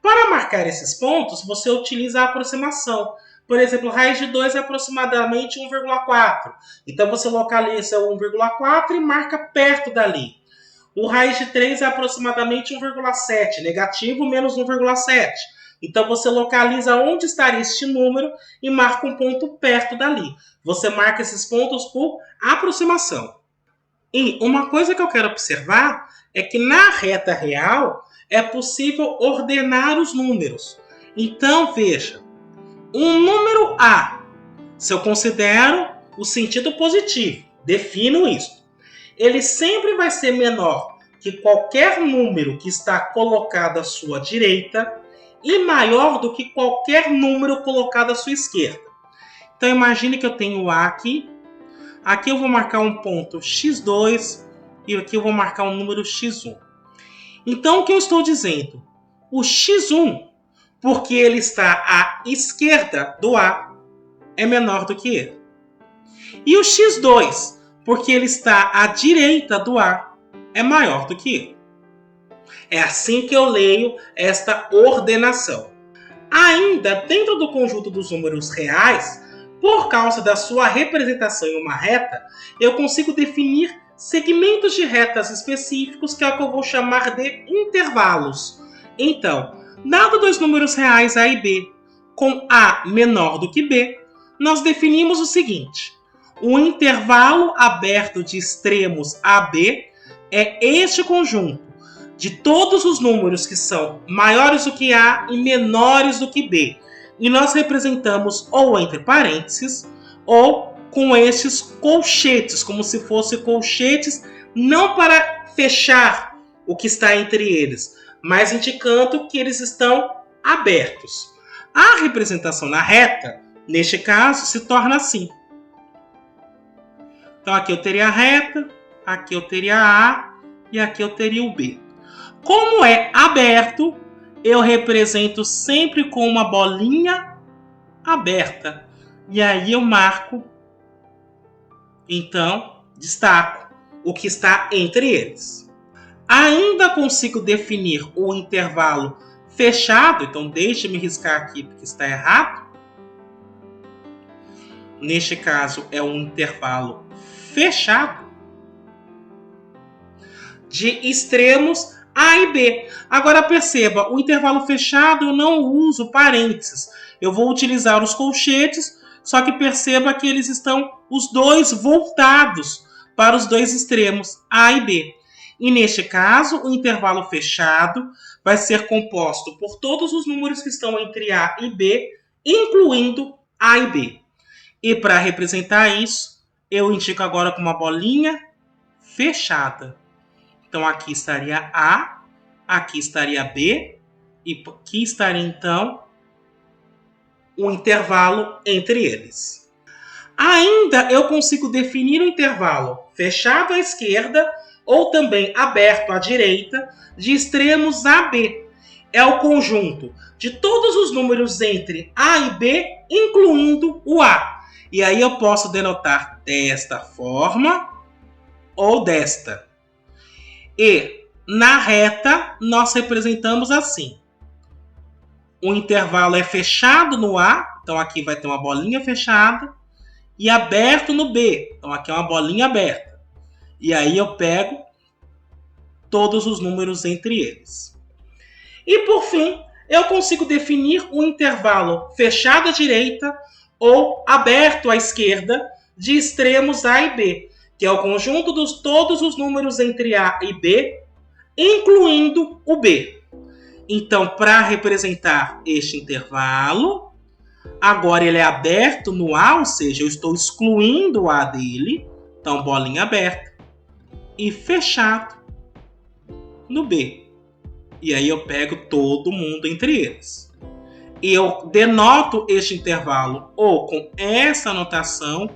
Para marcar esses pontos, você utiliza a aproximação. Por exemplo, raiz de 2 é aproximadamente 1,4. Então você localiza o 1,4 e marca perto dali. O raiz de 3 é aproximadamente 1,7, negativo menos 1,7. Então você localiza onde está este número e marca um ponto perto dali. Você marca esses pontos por aproximação. E uma coisa que eu quero observar é que na reta real é possível ordenar os números. Então veja, um número A, se eu considero o sentido positivo, defino isso, ele sempre vai ser menor que qualquer número que está colocado à sua direita e maior do que qualquer número colocado à sua esquerda. Então imagine que eu tenho o A aqui. Aqui eu vou marcar um ponto x2 e aqui eu vou marcar um número x1. Então o que eu estou dizendo? O x1, porque ele está à esquerda do A, é menor do que ele. E o x2, porque ele está à direita do A, é maior do que ele. É assim que eu leio esta ordenação. Ainda dentro do conjunto dos números reais, por causa da sua representação em uma reta, eu consigo definir segmentos de retas específicos, que é o que eu vou chamar de intervalos. Então, dado dois números reais A e B, com A menor do que B, nós definimos o seguinte: o intervalo aberto de extremos AB é este conjunto de todos os números que são maiores do que A e menores do que B. E nós representamos ou entre parênteses ou com estes colchetes, como se fossem colchetes não para fechar o que está entre eles, mas indicando que eles estão abertos. A representação na reta, neste caso, se torna assim. Então aqui eu teria a reta, aqui eu teria a A e aqui eu teria o B. Como é aberto, eu represento sempre com uma bolinha aberta. E aí eu marco, então, destaco o que está entre eles. Ainda consigo definir o intervalo fechado, então deixe-me riscar aqui porque está errado. Neste caso é um intervalo fechado de extremos A e B. Agora perceba, o intervalo fechado eu não uso parênteses. Eu vou utilizar os colchetes, só que perceba que eles estão os dois voltados para os dois extremos, A e B. E neste caso, o intervalo fechado vai ser composto por todos os números que estão entre A e B, incluindo A e B. E para representar isso, eu indico agora com uma bolinha fechada. Então aqui estaria A, aqui estaria B, e aqui estaria então o intervalo entre eles. Ainda eu consigo definir o intervalo fechado à esquerda ou também aberto à direita de extremos A e B. É o conjunto de todos os números entre A e B, incluindo o A. E aí eu posso denotar desta forma ou desta. E na reta nós representamos assim. O intervalo é fechado no A, então aqui vai ter uma bolinha fechada, e aberto no B, então aqui é uma bolinha aberta. E aí eu pego todos os números entre eles. E por fim, eu consigo definir um intervalo fechado à direita ou aberto à esquerda de extremos A e B, que é o conjunto de todos os números entre A e B, incluindo o B. Então, para representar este intervalo, agora ele é aberto no A, ou seja, eu estou excluindo o A dele, então bolinha aberta, e fechado no B. E aí eu pego todo mundo entre eles. E eu denoto este intervalo ou com essa anotação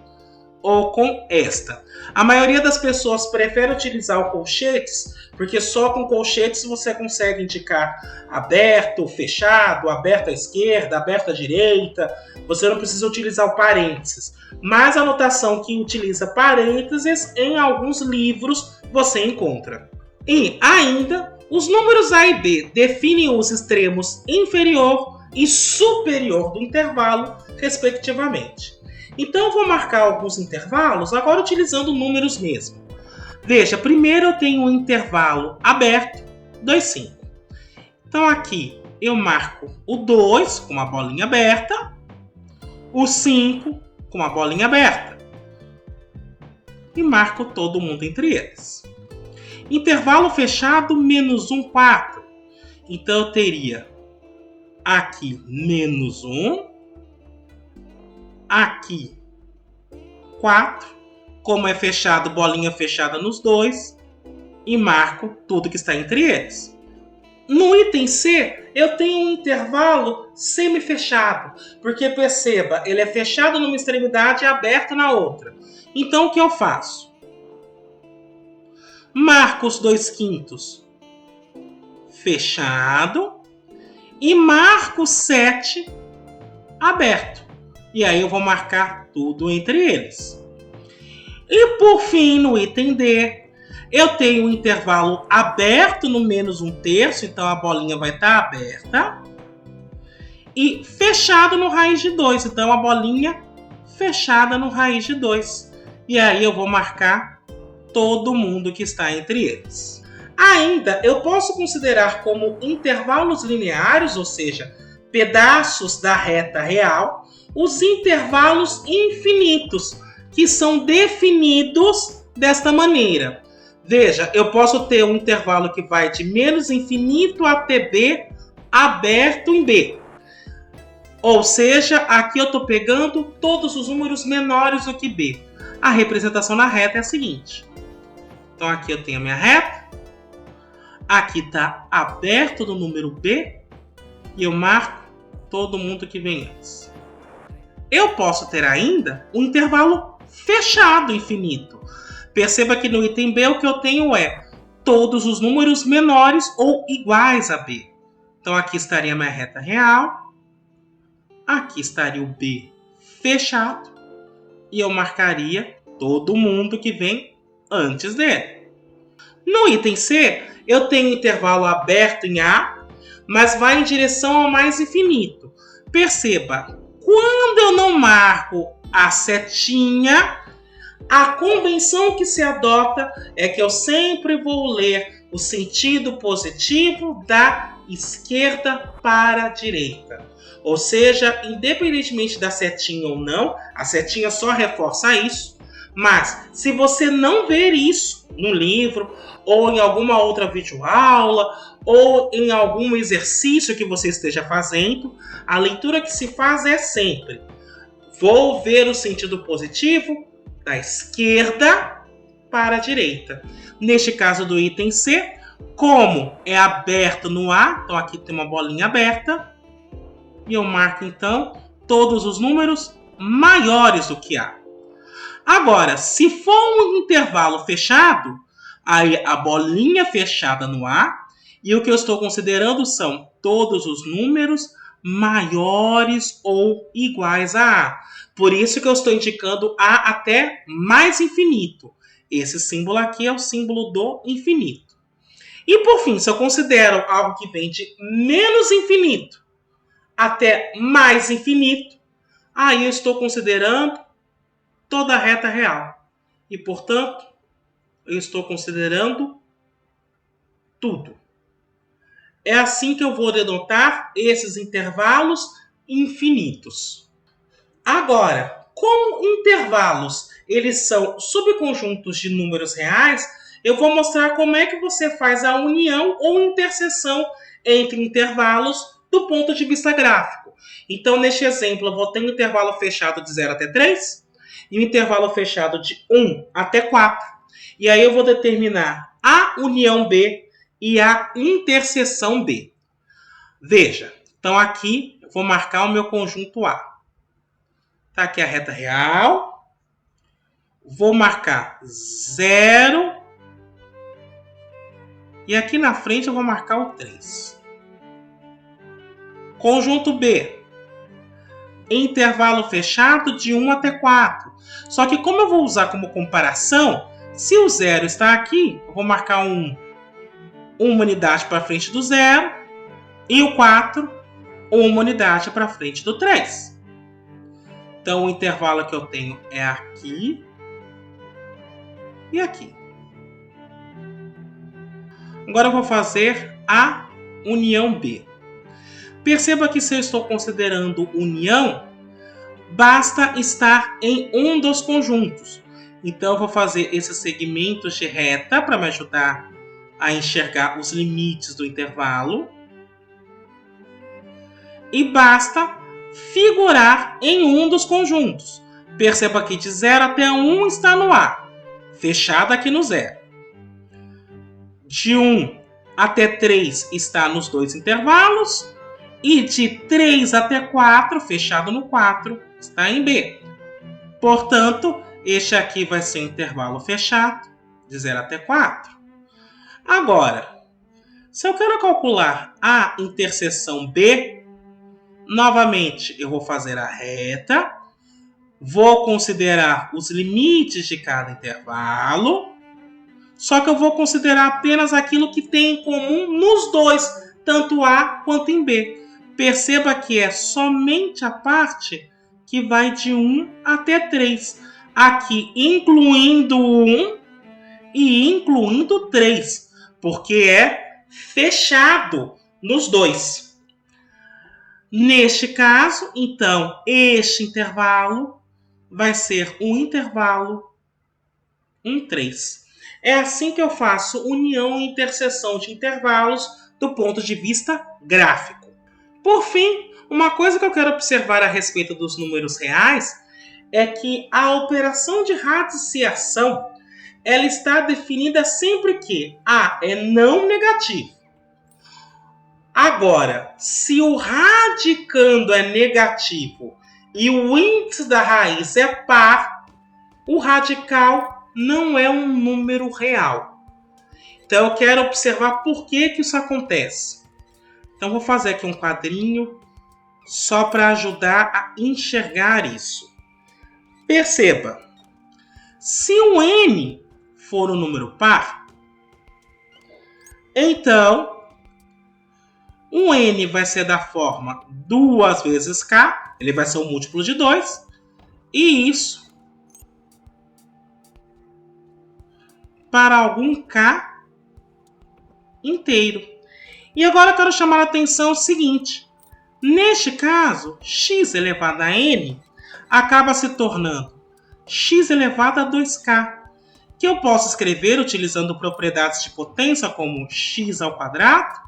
ou com esta. A maioria das pessoas prefere utilizar o colchetes, porque só com colchetes você consegue indicar aberto, fechado, aberto à esquerda, aberto à direita. Você não precisa utilizar o parênteses. Mas a anotação que utiliza parênteses em alguns livros você encontra. E ainda, os números A e B definem os extremos inferior e superior do intervalo, respectivamente. Então eu vou marcar alguns intervalos, agora utilizando números mesmo. Veja, primeiro eu tenho um intervalo aberto, 2, 5. Então aqui eu marco o 2 com uma bolinha aberta, o 5 com uma bolinha aberta. E marco todo mundo entre eles. Intervalo fechado, menos 1, 4. Então eu teria aqui menos 1, aqui 4, como é fechado, bolinha fechada nos dois, e marco tudo que está entre eles. No item C, eu tenho um intervalo semi-fechado, porque perceba, ele é fechado numa extremidade e aberto na outra. Então o que eu faço? Marco os 2/5 fechado e marco 7 aberto. E aí eu vou marcar tudo entre eles. E por fim, no item D, eu tenho um intervalo aberto no menos 1/3, então a bolinha vai estar aberta. E fechado no raiz de 2, então a bolinha fechada no raiz de 2. E aí eu vou marcar todo mundo que está entre eles. Ainda, eu posso considerar como intervalos lineares, ou seja, pedaços da reta real, os intervalos infinitos, que são definidos desta maneira. Veja, eu posso ter um intervalo que vai de menos infinito até B, aberto em B. Ou seja, aqui eu estou pegando todos os números menores do que B. A representação na reta é a seguinte. Então aqui eu tenho a minha reta. Aqui está aberto no número B. E eu marco todo mundo que vem antes. Eu posso ter ainda um intervalo fechado infinito. Perceba que no item B o que eu tenho é todos os números menores ou iguais a B. Então aqui estaria a minha reta real. Aqui estaria o B fechado. E eu marcaria todo mundo que vem antes dele. No item C, eu tenho intervalo aberto em A, mas vai em direção ao mais infinito. Perceba, quando eu não marco a setinha, a convenção que se adota é que eu sempre vou ler o sentido positivo da esquerda para a direita. Ou seja, independentemente da setinha ou não, a setinha só reforça isso. Mas, se você não ver isso no livro, ou em alguma outra videoaula, ou em algum exercício que você esteja fazendo, a leitura que se faz é sempre: vou ver o sentido positivo da esquerda para a direita. Neste caso do item C, como é aberto no A, então aqui tem uma bolinha aberta, e eu marco então todos os números maiores do que A. Agora, se for um intervalo fechado, aí a bolinha fechada no A, e o que eu estou considerando são todos os números maiores ou iguais a A. Por isso que eu estou indicando A até mais infinito. Esse símbolo aqui é o símbolo do infinito. E por fim, se eu considero algo que vem de menos infinito até mais infinito, aí eu estou considerando toda a reta real. E, portanto, eu estou considerando tudo. É assim que eu vou denotar esses intervalos infinitos. Agora, como intervalos eles são subconjuntos de números reais, eu vou mostrar como é que você faz a união ou interseção entre intervalos do ponto de vista gráfico. Então, neste exemplo, eu vou ter um intervalo fechado de 0 até 3 e um intervalo fechado de 1 até 4. E aí eu vou determinar a união B e a interseção B. Veja, então aqui eu vou marcar o meu conjunto A. Tá aqui a reta real. Vou marcar 0. E aqui na frente eu vou marcar o 3. Conjunto B. Intervalo fechado de 1 até 4. Só que como eu vou usar como comparação, se o 0 está aqui, eu vou marcar uma unidade para frente do 0 e o 4, uma unidade para frente do 3. Então o intervalo que eu tenho é aqui e aqui. Agora eu vou fazer a união B. Perceba que se eu estou considerando união, basta estar em um dos conjuntos. Então eu vou fazer esses segmentos de reta para me ajudar a enxergar os limites do intervalo. E basta figurar em um dos conjuntos. Perceba que de 0 até 1 está no A, fechado aqui no 0. De 1 até 3 está nos dois intervalos. E de 3 até 4, fechado no 4, está em B. Portanto, este aqui vai ser o intervalo fechado, de 0 até 4. Agora, se eu quero calcular a interseção B, novamente eu vou fazer a reta, vou considerar os limites de cada intervalo, só que eu vou considerar apenas aquilo que tem em comum nos dois, tanto A quanto em B. Perceba que é somente a parte que vai de 1 até 3. Aqui incluindo 1 e incluindo 3, porque é fechado nos dois. Neste caso, então, este intervalo vai ser um intervalo 1, 3. É assim que eu faço união e interseção de intervalos do ponto de vista gráfico. Por fim, Uma coisa que eu quero observar a respeito dos números reais é que a operação de radiciação ela está definida sempre que A é não negativo. Agora, se o radicando é negativo e o índice da raiz é par, o radical não é um número real. Então, eu quero observar por que isso acontece. Então, vou fazer aqui um quadrinho só para ajudar a enxergar isso. Perceba, se o n for um número par, então o n vai ser da forma 2 vezes k, ele vai ser um múltiplo de 2, e isso para algum k inteiro. E agora eu quero chamar a atenção o seguinte, neste caso, x elevado a n acaba se tornando x elevado a 2k, que eu posso escrever utilizando propriedades de potência como x ao quadrado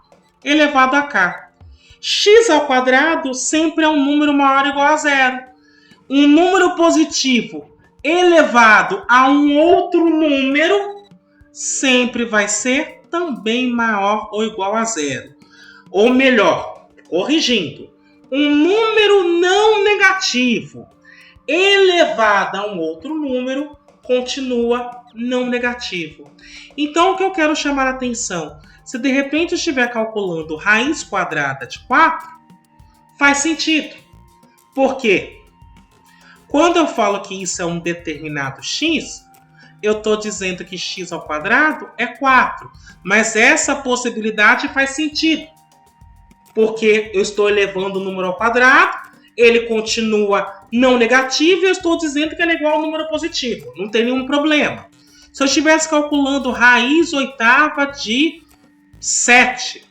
elevado a k. X ao quadrado sempre é um número maior ou igual a zero. Um número positivo elevado a um outro número sempre vai ser também maior ou igual a zero. Ou melhor, corrigindo, um número não negativo elevado a um outro número continua não negativo. Então, o que eu quero chamar a atenção, se de repente eu estiver calculando raiz quadrada de 4, faz sentido. Por quê? Quando eu falo que isso é um determinado x, eu estou dizendo que x ao quadrado é 4. Mas essa possibilidade faz sentido. Porque eu estou elevando o número ao quadrado, ele continua não negativo e eu estou dizendo que ele é igual ao número positivo. Não tem nenhum problema. Se eu estivesse calculando raiz oitava de 7,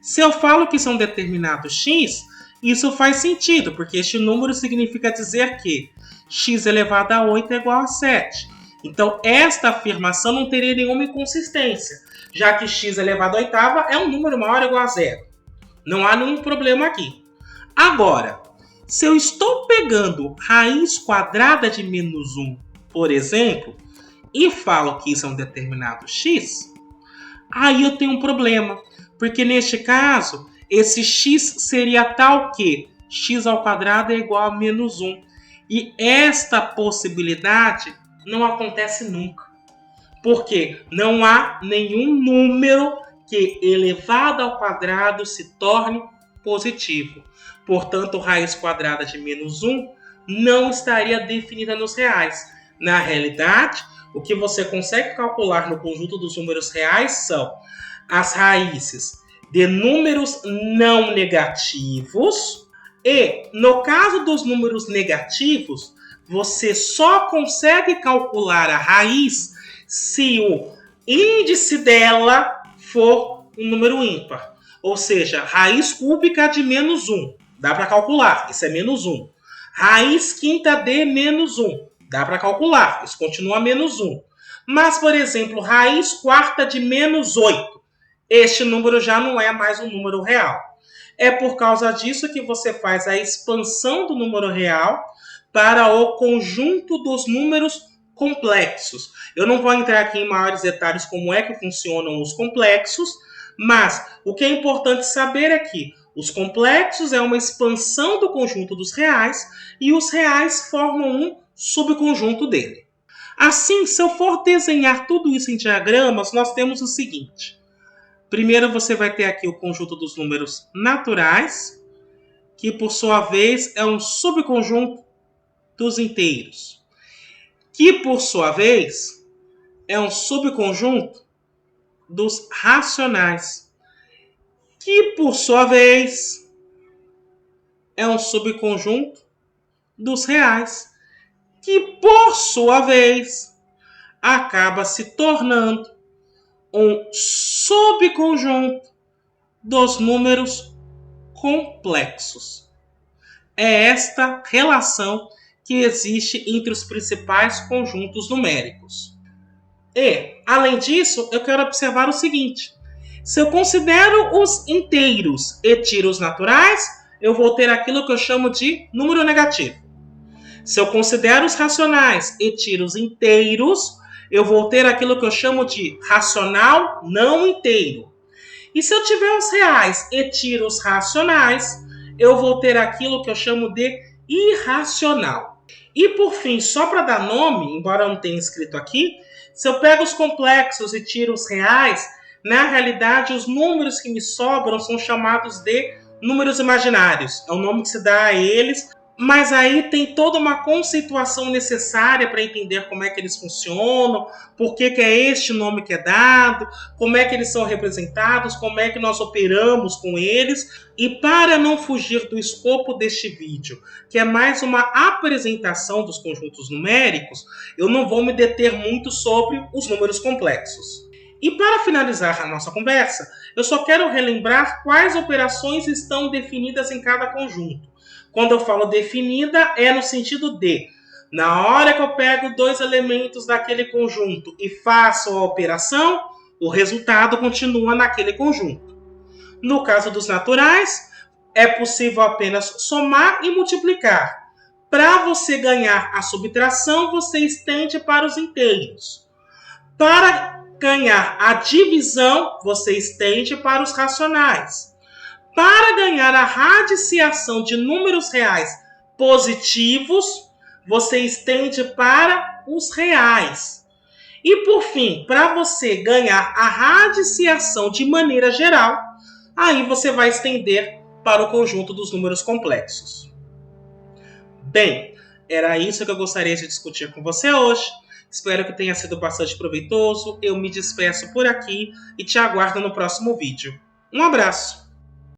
se eu falo que isso é um determinado x, isso faz sentido, porque este número significa dizer que x elevado a 8 é igual a 7. Então, esta afirmação não teria nenhuma inconsistência, já que x elevado a oitava é um número maior ou igual a 0. Não há nenhum problema aqui. Agora, se eu estou pegando raiz quadrada de menos 1, por exemplo, e falo que isso é um determinado x, aí eu tenho um problema, porque neste caso, esse x seria tal que x ao quadrado é igual a menos 1. E esta possibilidade não acontece nunca, porque não há nenhum número que elevado ao quadrado se torne positivo. Portanto, raiz quadrada de menos 1 não estaria definida nos reais. Na realidade, o que você consegue calcular no conjunto dos números reais são as raízes de números não negativos e, no caso dos números negativos, você só consegue calcular a raiz se o índice dela for um número ímpar. Ou seja, raiz cúbica de menos 1. Dá para calcular, isso é menos 1. Raiz quinta de menos 1. Dá para calcular, isso continua menos 1. Mas, por exemplo, raiz quarta de menos 8. Este número já não é mais um número real. É por causa disso que você faz a expansão do número real para o conjunto dos números complexos. Eu não vou entrar aqui em maiores detalhes como é que funcionam os complexos, mas o que é importante saber é que os complexos é uma expansão do conjunto dos reais e os reais formam um subconjunto dele. Assim, se eu for desenhar tudo isso em diagramas, nós temos o seguinte. Primeiro você vai ter aqui o conjunto dos números naturais, que por sua vez é um subconjunto dos inteiros, que por sua vez é um subconjunto dos racionais, que por sua vez é um subconjunto dos reais, que por sua vez acaba se tornando um subconjunto dos números complexos. É esta relação que existe entre os principais conjuntos numéricos. E, além disso, eu quero observar o seguinte. Se eu considero os inteiros e tiro os naturais, eu vou ter aquilo que eu chamo de número negativo. Se eu considero os racionais e tiro os inteiros, eu vou ter aquilo que eu chamo de racional não inteiro. E se eu tiver os reais e tiro os racionais, eu vou ter aquilo que eu chamo de irracional. E por fim, só para dar nome, embora eu não tenha escrito aqui, se eu pego os complexos e tiro os reais, na realidade os números que me sobram são chamados de números imaginários. É o nome que se dá a eles, mas aí tem toda uma conceituação necessária para entender como é que eles funcionam, por que é este nome que é dado, como é que eles são representados, como é que nós operamos com eles. E para não fugir do escopo deste vídeo, que é mais uma apresentação dos conjuntos numéricos, eu não vou me deter muito sobre os números complexos. E para finalizar a nossa conversa, eu só quero relembrar quais operações estão definidas em cada conjunto. Quando eu falo definida, é no sentido de, na hora que eu pego dois elementos daquele conjunto e faço a operação, o resultado continua naquele conjunto. No caso dos naturais, é possível apenas somar e multiplicar. Para você ganhar a subtração, você estende para os inteiros. Para ganhar a divisão, você estende para os racionais. Para ganhar a radiciação de números reais positivos, você estende para os reais. E por fim, para você ganhar a radiciação de maneira geral, aí você vai estender para o conjunto dos números complexos. Bem, era isso que eu gostaria de discutir com você hoje. Espero que tenha sido bastante proveitoso. Eu me despeço por aqui e te aguardo no próximo vídeo. Um abraço!